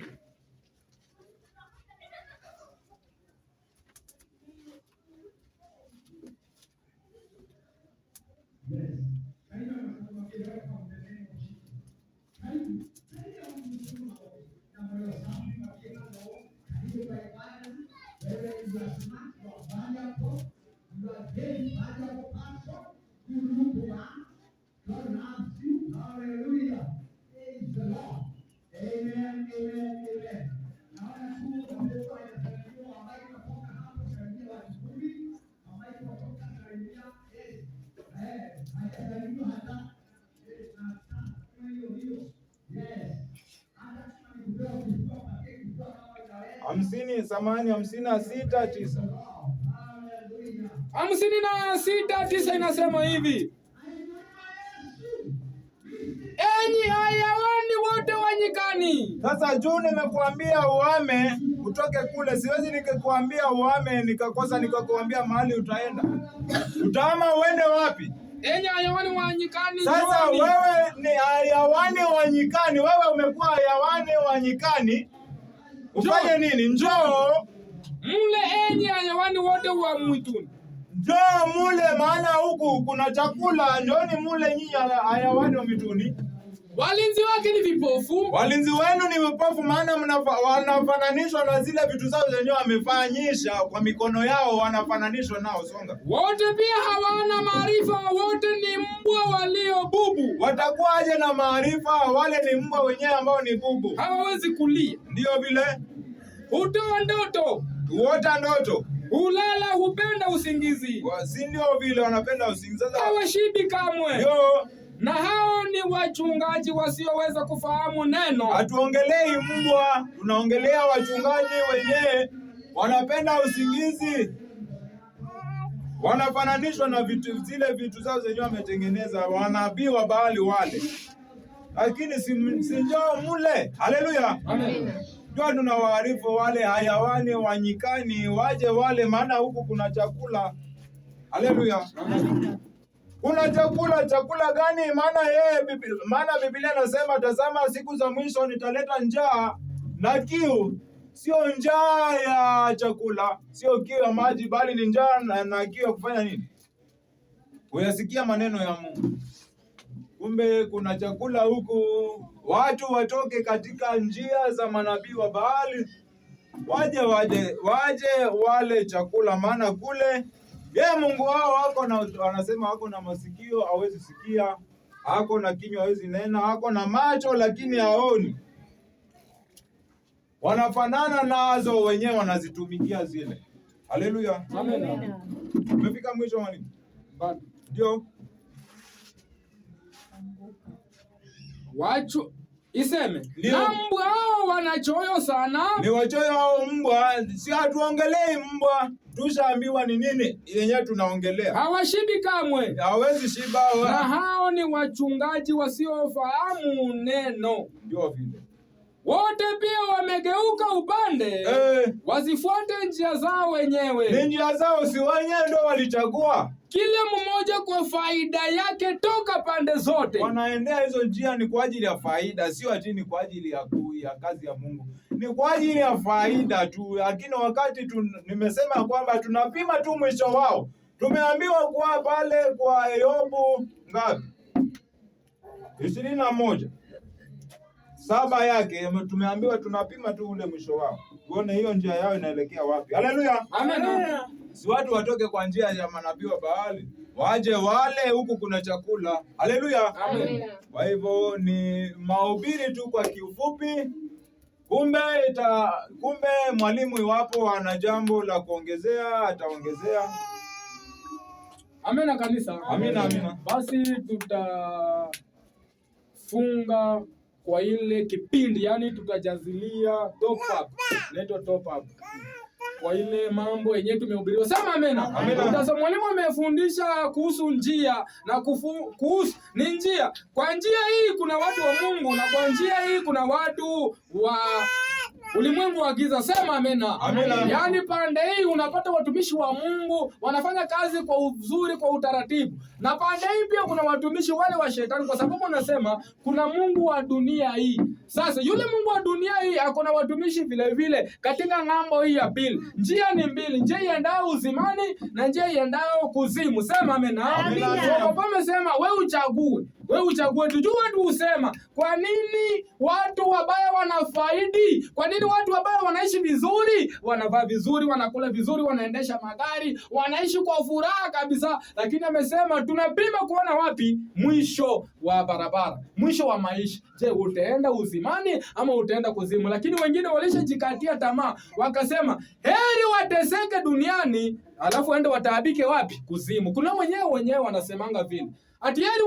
Samahani, 56:9. 56:9 inasema hivi: enyi hayawani wote wa nyikani. Sasa juu nimekuambia uhame utoke kule, siwezi nikakwambia uhame nikakosa nikakwambia mahali utaenda. Utahama uende wapi? Enyi hayawani wa nyikani. Sasa wewe ni hayawani wa nyikani, wewe umekuwa hayawani wa nyikani. Ufanye nini? Njoo mule, enyi hayawani wote wa mwituni. Njoo mule, maana huku kuna chakula. Njooni mule nyinyi hayawani wa mwituni. Walinzi wake ni vipofu. Walinzi wenu ni vipofu, maana wanafananishwa na zile vitu zao zenyewe wamefanyisha kwa mikono yao, wanafananishwa nao. Songa. Wote pia hawana maarifa, wote ni mbwa walio bubu. Watakuwaje na maarifa? Wale ni mbwa wenyewe ambao ni bubu. Hawawezi kulia. Ndio vile. Hutoa ndoto. Huota ndoto. Hulala, hupenda usingizi. Si ndio vile wanapenda usingizi. Sasa hawashibi kamwe. Ndio. Na hao ni wachungaji wasioweza kufahamu neno. Hatuongelei mbwa, tunaongelea wachungaji wenyewe wanapenda usingizi. Wanafananishwa na zile vitu zao zenyewe wametengeneza, wanabii wa Baali wale. Lakini si njoo mule. Haleluya. Amen. Ndio tunawaarifu wale hayawani wa nyikani waje wale, maana huku kuna chakula. Haleluya. Amen. Kuna chakula gani? Maana Biblia inasema, tazama siku za mwisho nitaleta njaa na kiu. Sio njaa ya chakula, sio kiu ya maji, bali ni njaa na kiu ya kufanya nini? Kuyasikia maneno ya Mungu. Kumbe kuna chakula huku. Watu watoke katika njia za manabii wa Baali, waje wale chakula, maana kule Mungu wao wanasema wako na masikio hawezi sikia, hako na kinywa hawezi nena, hako na macho lakini haoni. Wanafanana nazo wenyewe, wanazitumikia zile. Haleluya. Amen. Umefika mwisho mwalimu? Ndio. Iseme na mbwa hao wanachoyo sana. Ni wachoyo hao mbwa. Si hatuongelei mbwa, tushaambiwa ni nini yenyewe tunaongelea. Hawashibi kamwe. Hawezi shiba. Na hao ni wachungaji wasiofahamu neno. Ndio vile. Wote pia wamegeuka upande, wazifuate njia zao wenyewe. Ni njia zao, si wenyewe ndio walichagua. kila mmoja kwa faida yake toka pande zote. Wanaendea hizo njia ni kwa ajili ya faida, sio ati ni kwa ajili ya kazi ya Mungu. Ni kwa ajili ya faida tu, lakini wakati nimesema kwamba tunapima tu mwisho wao. Tumeambiwa kwa pale kwa Yobu ngapi? 21:7 yake tumeambiwa tunapima tu ule mwisho wao. Uone hiyo njia yao inaelekea wapi. Haleluya. Amen. Si watu watoke kwa njia ya manabii wa Baali, waje wale huku kuna chakula. Haleluya. Amen. Kwa hivyo ni mahubiri tu kwa kiufupi. Kumbe mwalimu iwapo ana jambo la kuongezea ataongezea. Amina kanisa. Amina. Basi tutafunga kwa ile kipindi, yani tutajazilia top up. Inaitwa top up. Kwa ile mambo yenyewe tumehubiriwa. Sema amena. Sasa mwalimu amefundisha kuhusu njia na kuhusu ni njia. Kwa njia hii kuna watu wa Mungu na kwa njia hii kuna watu wa ulimwengu wa giza. Sema amena. Yaani pande hii unapata watumishi wa Mungu wanafanya kazi kwa uzuri, kwa utaratibu. Na pande hii pia kuna watumishi wale wa shetani, kwa sababu unasema kuna Mungu wa dunia hii. Sasa yule Mungu wa dunia hii akona watumishi vile vile katika ng'ambo hii ya pili. Njia ni mbili, njia iendayo uzimani na njia iendayo kuzimu. Sema amena. Kwa amesema wewe uchague. Tujue watu usema kwa nini watu wabaya wanafaidi? Kwa nini watu wabaya wanaishi vizuri? Wanavaa vizuri, wanakula vizuri, wanaendesha magari, wanaishi kwa furaha kabisa. Lakini amesema tunapima kuona wapi mwisho wa barabara, mwisho wa maisha. Je, utaenda uzimani ama utaenda kuzimu? Lakini wengine walishajikatia tamaa, wakasema heri wateseke duniani alafu ende wataabike wapi? Kuzimu. Kuna wenyewe wanasemanga vile. Ati heri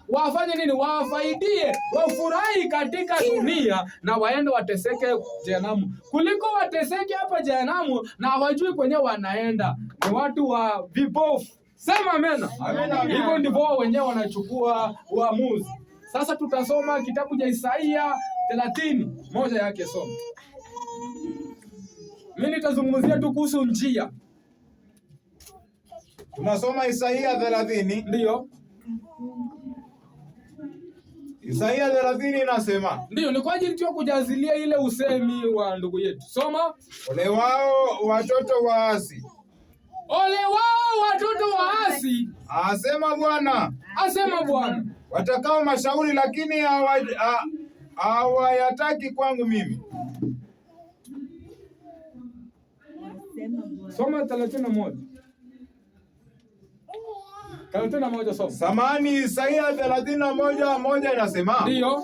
wafanye nini? Wafaidie, wafurahi katika dunia na waende wateseke jehanamu, kuliko wateseke hapa jehanamu na hawajui kwenye wanaenda. Ni watu wa vipofu. Sema amena. Hivyo ndivyo wenyewe wanachukua uamuzi. Sasa tutasoma kitabu cha Isaia 30:1 yake. Soma. Mimi nitazungumzia tu kuhusu njia. Tunasoma Isaia 30. Ndio. Isaia 30 inasema. Ndio, ni kwa ajili tu kujazilia ile usemi wa ndugu yetu. Soma. Ole wao watoto waasi. Ole wao watoto waasi, asema Bwana. Watakao mashauri lakini hawayataki kwangu mimi. Soma 31. 31 soma. Samani Isaia 31:1 inasema. Ndio.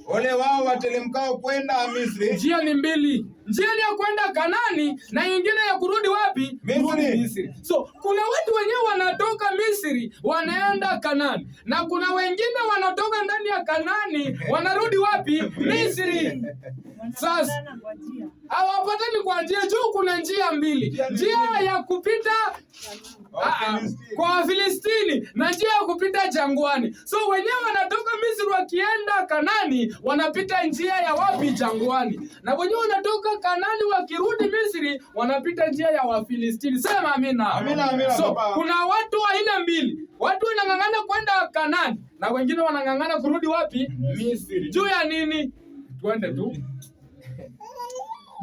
Ole wao watelemkao kwenda Misri. Njia ni mbili. Njia ni ya kwenda Kanani na nyingine ya kurudi wapi? Misri. So, kuna watu wenyewe wanatoka Misri wanaenda Kanani. Na kuna wengine wanatoka ndani ya Kanani wanarudi wapi? Misri. Sasa hawapatani kwa njia juu, kuna njia mbili. Njia ya kupita kwa Wafilistini na njia ya kupita jangwani. So wenyewe wanatoka Misri wakienda Kanani wanapita njia ya wapi? Jangwani. Na wenyewe wanatoka Kanani wakirudi Misri wanapita njia ya Wafilistini. Sema amina. Amina. So kuna watu wa aina mbili. Watu wanang'ang'ana kwenda Kanani na wengine wanang'ang'ana kurudi wapi? Misri. Juu ya nini? Twende tu.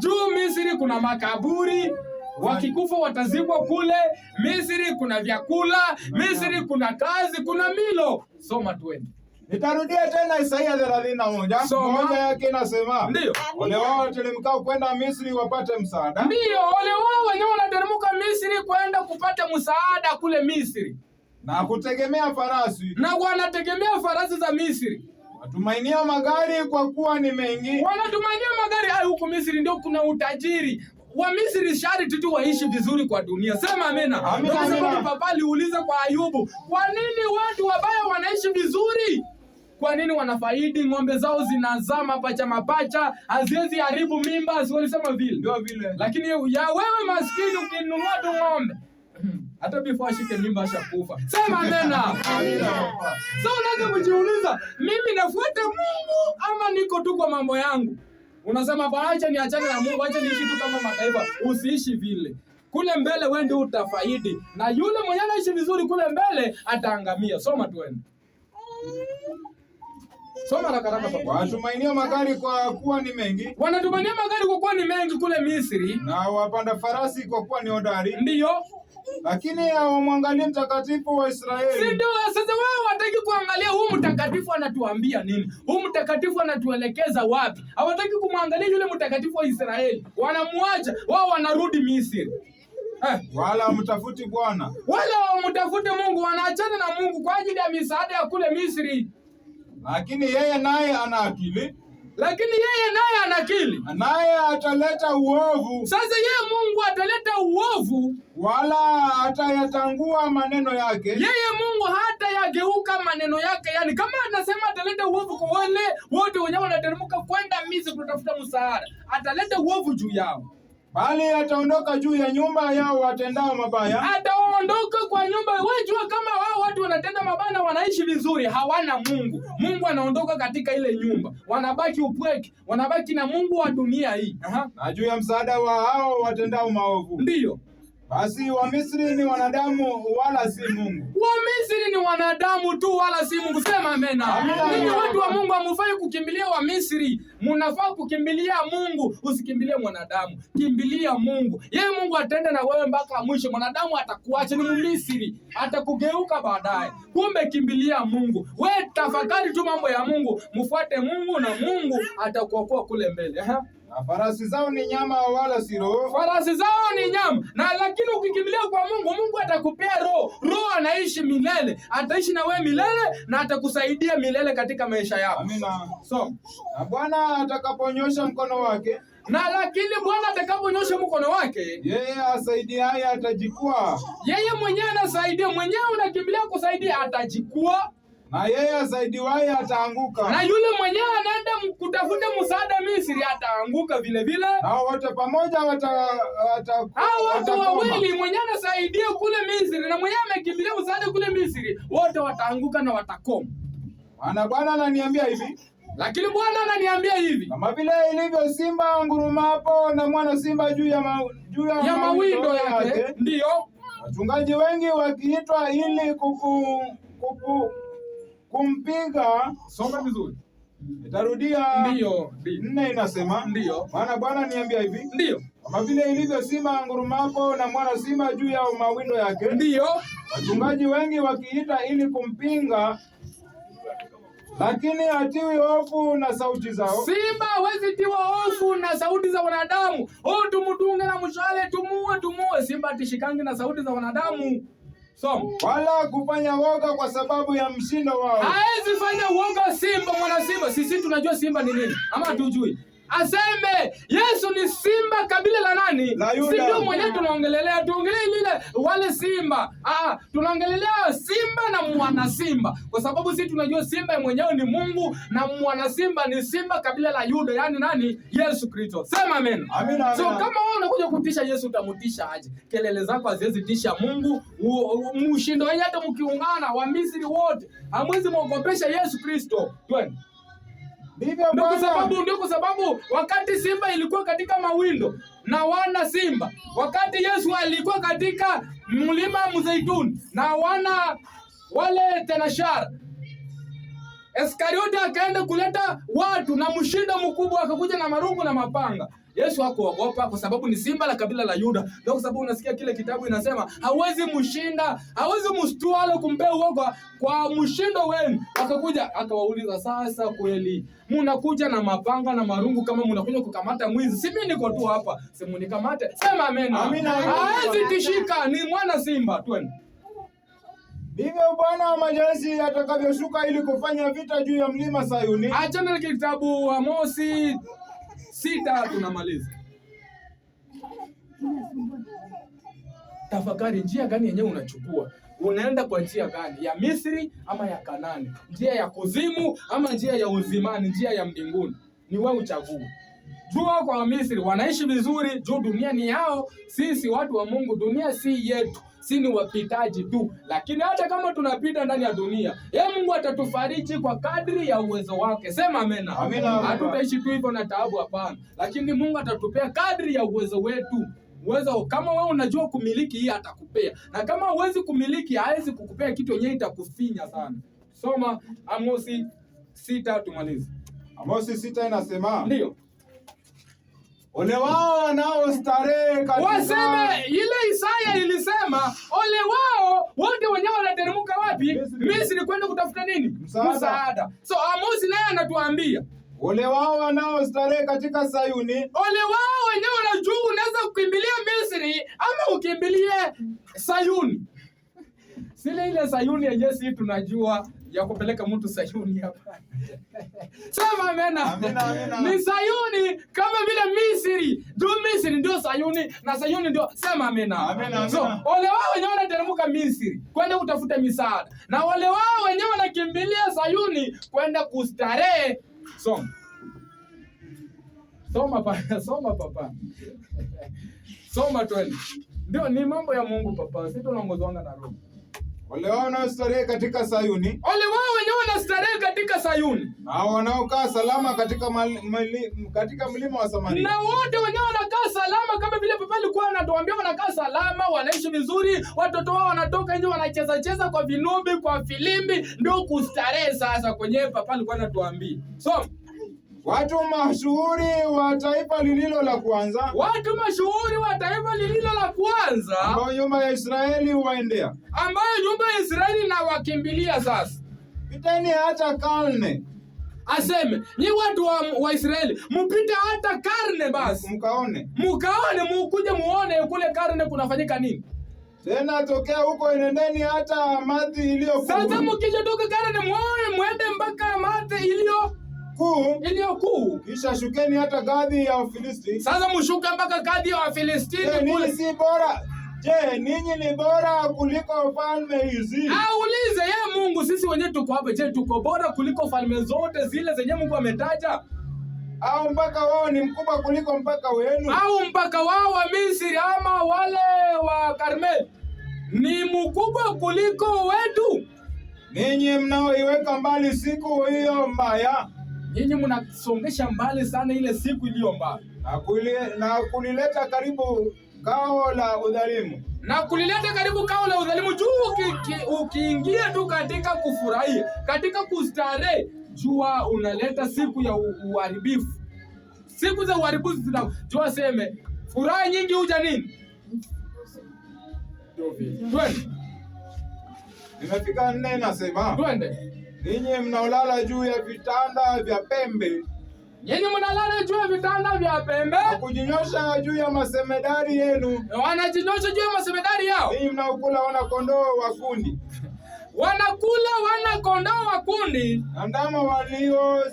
Juu Misri kuna makaburi, wakikufa watazikwa kule. Misri kuna vyakula, Misri kuna kazi, kuna milo. Soma twende. Nitarudia tena Isaia 31:1 yake inasema. Ndio. Ole wao watelemkao kwenda Misri wapate msaada. Ndio, ole wao wenyewe wanateremka Misri kwenda kupata msaada kule Misri. Na kutegemea farasi. Na wanategemea farasi za Misri. Watumainia magari kwa kuwa ni mengi. Wanatumainia magari huko Misri ndio kuna utajiri. Wa Misri sharti tu waishi vizuri kwa dunia. Sema amina. Ndio Papa aliuliza kwa Ayubu, kwa nini watu wabaya wanaishi vizuri? Kwa nini wanafaidi? Ng'ombe zao zinazaa mapacha, haziwezi haribu mimba, walisema vile. Ndio vile. Lakini ya wewe maskini ukinunua tu ng'ombe, hata before ashike mimba ashakufa. Sema amena. So unaweza kujiuliza, mimi nafuata Mungu ama niko tu kwa mambo yangu? Unasema acha niachane na Mungu, acha niishi tu kama mataifa. Usiishi vile. kule mbele wewe ndio utafaidi, na yule mwenye anaishi vizuri kule mbele ataangamia. Soma tuende. Soma haraka baba. Wanatumainia magari kwa kuwa ni mengi. Wanatumainia magari kwa kuwa ni mengi kule Misri. Na wapanda farasi kwa kuwa ni hodari. Ndiyo. Lakini hawamwangalii mtakatifu wa Israeli. Si ndio? Sasa wao wataki kuangalia huyu mtakatifu anatuambia nini? Huyu mtakatifu anatuelekeza wapi? Hawataki kumwangalia yule mtakatifu wa Israeli. Wanamwacha, wao wanarudi Misri. Wala mtafuti Bwana. Wala mtafute Mungu, wanaachana na Mungu kwa ajili ya misaada ya kule Misri. Lakini yeye naye ana akili. Naye ataleta uovu. Sasa yeye Mungu ataleta uovu, wala hatayatangua maneno yake. Yeye Mungu hata yageuka maneno yake. Yani kama anasema ataleta uovu kwa wale wote wenye wanateremka kwenda Misri kutafuta msaada, ataleta uovu juu yao. Bali ataondoka juu ya nyumba yao watendao mabaya. Ataondoka kwa nyumba. Wewe jua kama wao watu wanatenda mabaya na wanaishi vizuri, hawana Mungu. Mungu anaondoka katika ile nyumba. Wanabaki upweke, wanabaki na Mungu wa dunia hii. Na juu ya msaada wa hao watendao maovu. Ndiyo. Basi Wamisri ni wanadamu wala si Mungu. Wamisri ni wanadamu tu wala si Mungu. Sema amena. Ninyi watu wa Mungu hamufai kukimbilia Wamisri. Mnafaa kukimbilia Mungu. Usikimbilie mwanadamu. Kimbilia Mungu. Yeye Mungu ataenda na wewe mpaka mwisho. Mwanadamu atakuacha, ni Mmisri. Atakugeuka baadaye. Kumbe kimbilia Mungu. Wewe tafakari tu mambo ya Mungu. Mfuate Mungu na Mungu atakuokoa kule mbele. Na farasi zao ni nyama wala si roho. Farasi zao ni nyama. Na lakini ukikimbilia kwa Mungu, Mungu atakupea roho. Roho anaishi milele. Ataishi na wewe milele na atakusaidia milele katika maisha yako. Amina. So, na Bwana atakaponyosha mkono wake. Na lakini Bwana atakaponyosha mkono wake, yeye asaidiaye atajikwaa. Yeye mwenyewe anasaidia, mwenyewe unakimbilia kusaidia atajikwaa. Na yeye asaidiwaye ataanguka. Na yule mwenyewe anaenda kutafuta msaada Misri ataanguka vile vile. Na wote pamoja hao watu wawili, mwenyewe anasaidia kule Misri na mwenyewe amekimbilia msaada kule Misri, wote wataanguka na watakoma. Ana Bwana ananiambia hivi. Lakini Bwana ananiambia hivi. Kama vile ilivyo simba ngurumapo na mwana simba juu ya mawindo yake. Ndiyo. Wachungaji wengi wakiitwa ili kumpiga. Soma vizuri. Itarudia. Ndiyo. 4 inasema. Ndiyo. Maana Bwana niambia hivi. Ndiyo. Kama vile ilivyo simba ngurumapo na mwana simba juu ya mawindo yake. Ndiyo. Wachungaji wengi wakiita ili kumpinga, lakini hatiwi hofu na sauti zao. Simba hawezi tiwa hofu na sauti za wanadamu. Tumutunge na mshale tumue. Simba atishikangi na sauti za wanadamu. Wala kufanya woga kwa sababu ya mshindo wao. Haezi fanya woga simba, mwana simba. Sisi tunajua simba ni nini ama hatujui? Aseme Yesu ni simba kabila la nani? La Yuda. Si ndio mwenyewe tunaongelelea, tuongelee lile wale simba. Tunaongelelea simba na mwana simba. Kwa sababu sisi tunajua simba mwenyewe ni Mungu na mwana simba ni simba kabila la Yuda, yani nani? Yesu Kristo. Sema amen. Amina. So kama wewe unakuja kutisha Yesu utamutisha aje? Kelele zako haziwezi tisha Mungu. Mshindo wenu hata mkiungana wa Misri wote hamwezi muogopesha Yesu Kristo. Twende. Ndio kwa sababu wakati simba ilikuwa katika mawindo na wana simba, wakati Yesu alikuwa katika mlima Mzeituni na wana wale tenashara, Iskariote akaenda kuleta watu na mshindo mkubwa, akakuja na marungu na mapanga. Yesu hakuogopa kwa sababu ni simba la kabila la Yuda. Ndio kwa sababu unasikia kile kitabu inasema hawezi mshinda, hawezi mstua wala kumpea uoga kwa mshindo wenu. Akakuja akawauliza, sasa kweli mnakuja na mapanga na marungu kama mnakuja kukamata mwizi? Si mimi niko tu hapa, si mnikamate. Sema amen. Amina. Hawezi tishika, ni mwana simba. Twende. Ndivyo Bwana wa majeshi atakavyoshuka ili kufanya vita juu ya mlima Sayuni. Achana na kitabu Amosi 6 tunamaliza. Tafakari njia gani yenyewe unachukua? Unaenda kwa njia gani? Ya Misri ama ya Kanani? Njia ya kuzimu ama njia ya uzimani, njia ya mbinguni? Ni wewe uchague. Jua kwa Misri wanaishi vizuri, juu dunia ni yao. Sisi watu wa Mungu, dunia si yetu. Si ni wapitaji tu, lakini hata kama tunapita ndani ya dunia, yeye Mungu atatufariji kwa kadri ya uwezo wake. Sema amena. Amina. Hatutaishi tu hivyo na taabu, hapana, lakini Mungu atatupea kadri ya uwezo wetu. uwezo. Kama wewe unajua kumiliki hii atakupea, na kama huwezi kumiliki hawezi kukupea kitu yenyewe itakufinya sana. Soma Amosi 6 tumalize. Amosi 6 inasema, ndio, ole wao wanaostarehe katika, waseme ile Isaya ilisema ole wao wote wenyewe wanateremka wapi? Misri kwenda kutafuta nini? Msaada. So Amosi naye anatuambia ole wao wanaostarehe katika Sayuni. Ole wao wenyewe wanajua unaweza kukimbilia Misri ama ukimbilie Sayuni. Sile ile Sayuni yenyewe si tunajua ya kupeleka mtu Sayuni hapa. Sema amena. Amina. Ni Sayuni kama vile Misri. Misri ndio Sayuni na Sayuni ndio. Sema amena. Amina. So, ole wao wenyewe wanateremka Misri kwenda kutafuta misaada. Na wale wao wenyewe wanakimbilia Sayuni kwenda kustarehe. Soma papa. Soma twende. Ndio ni mambo ya Mungu papa. Sisi tunaongozwa na Roho. Ole wao wanaostarehe katika Sayuni. Ole wao wenyewe wanastarehe katika Sayuni. Na wanaokaa salama katika mlima wa Samaria. Na wote wenyewe wanakaa salama kama vile papa alikuwa anatuambia, wanakaa salama, wanaishi vizuri, watoto wao wanatoka nje wanacheza kwa vinubi, kwa filimbi, ndio kustarehe sasa kwenye papa alikuwa anatuambia. So, watu mashuhuri wa taifa lililo la kwanza. Watu mashuhuri wa taifa lililo la kwanza. Ambao nyumba ya Israeli huwaendea. Ambayo nyumba ya Israeli na wakimbilia sasa. Piteni hata karne. Aseme, ni watu wa Israeli, mpite hata karne basi. Mkaone, mukuje muone kule karne kunafanyika nini. Tena tokea huko enendeni hata Mathi iliyo kuu. Sasa mkija toka karne muone mwende mpaka Mathi iliyo kuu. Kisha shukeni hata Gadhi ya Wafilisti. Sasa mshuka mpaka Gadhi ya Wafilisti. Ninyi ni bora kuliko falme hizi? Aulize yeye Mungu, sisi wenyewe tuko hapa, je, tuko bora kuliko falme zote zile zenye Mungu ametaja? Au mpaka wao ni mkubwa kuliko mpaka wenu? Au mpaka wao wa Misri ama wale wa Karmeli ni mkubwa kuliko wetu? Ninyi mnaoiweka mbali siku hiyo mbaya. Nyinyi mnasongesha mbali sana ile siku iliyo mbali. Na kulileta karibu kao la udhalimu. Juu ukiingia tu katika kufurahia, katika kustarehe, jua unaleta siku ya uharibifu. Siku za uharibifu jua seme, furaha nyingi huja nini? Twende. Nimefika 4 nasema. Twende. Ninyi mnaolala juu ya vitanda vya pembe. Na kujinyosha juu ya masemedari yenu. Wanajinyosha juu ya masemedari yao. Ninyi mnaokula wana kondoo wa kundi. Wanakula wana kondoo wa kundi. Na ndama walio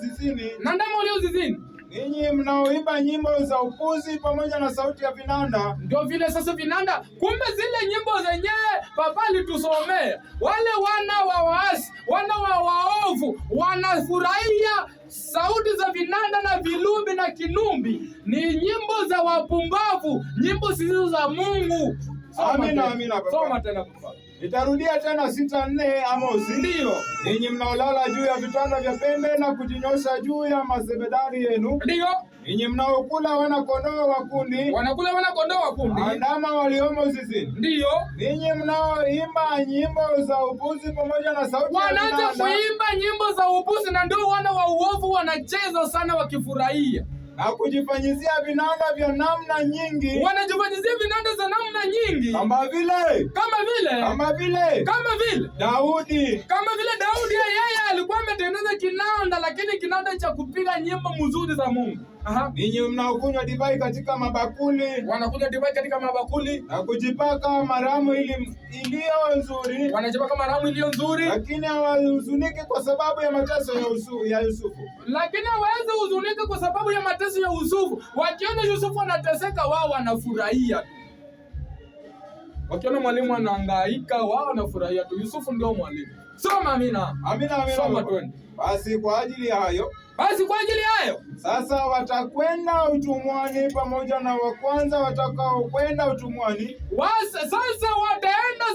zizini. Ninyi mnaoimba nyimbo za upuzi pamoja na sauti ya vinanda. Ndio vile sasa vinanda. Kumbe zile nyimbo zenyewe papa alitusomea. Wale wana wa waasi, wana wa waovu, wanafurahia sauti za vinanda na vilumbi na kinumbi. Ni nyimbo za wapumbavu, nyimbo zisizo za Mungu. Amina. Soma tena papa. Nitarudia tena 6:4 Amosi. Ndio. Ninyi mnaolala juu ya vitanda vya pembe na kujinyosha juu ya masemedari yenu. Ndio. Ninyi mnaokula wana kondoo wa kundi. Ndama waliomo zizini. Ndio. Ninyi mnaoimba nyimbo za upuzi pamoja na sauti ya vinanda. Wanaanza kuimba nyimbo za upuzi na ndio wana wa uovu wanacheza sana wakifurahia. Na kujifanyizia vinanda vya namna nyingi. Wanajifanyizia vinanda za namna nyingi. Kama vile Daudi. Kama vile Daudi yeye alikuwa ametengeneza kinanda, lakini kinanda cha kupiga nyimbo mzuri za Mungu. Ninyi mnaokunywa divai katika mabakuli. Wanakunywa divai katika mabakuli. Na kujipaka maramu iliyo nzuri. Wanajipaka maramu iliyo nzuri. Lakini hawahuzuniki kwa sababu ya mateso ya Yusufu. Wakiona Yusufu anateseka, wao wanafurahia. Wakiona mwalimu anahangaika, wao wanafurahia tu. Yusufu ndio mwalimu. Soma amina. Soma twende. Basi kwa ajili ya hayo. Sasa watakwenda utumwani pamoja na wa kwanza watakao kwenda utumwani. Sasa wataenda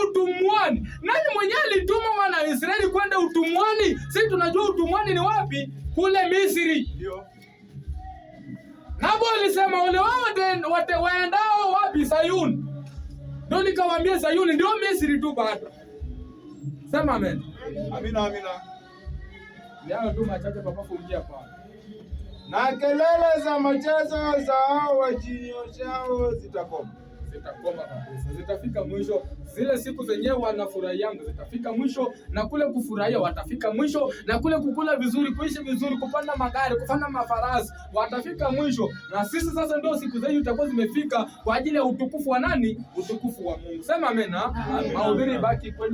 utumwani. Nani mwenye alituma wana Israeli kwenda utumwani? Sisi tunajua utumwani ni wapi? Kule Misri. Ndio. Hapo alisema ole wote waendao wapi? Sayuni. Ndio nikawaambia Sayuni ndio Misri tu bado. Sema amen. Amina, amina. Yao tu machache papa kuingia pale. Na kelele za machezo za hao wajinyoshao zitakoma. Zitakoma kabisa. Zitafika mwisho. Zile siku zenyewe wanafurahianga zitafika mwisho, na kule kufurahia watafika mwisho, na kule kukula vizuri, kuishi vizuri, kupanda magari, kupanda mafarasi watafika mwisho. Na sisi sasa ndio siku zetu zitakuwa zimefika kwa ajili ya utukufu wa nani? Utukufu wa Mungu. Sema amen. Mahubiri baki kwenye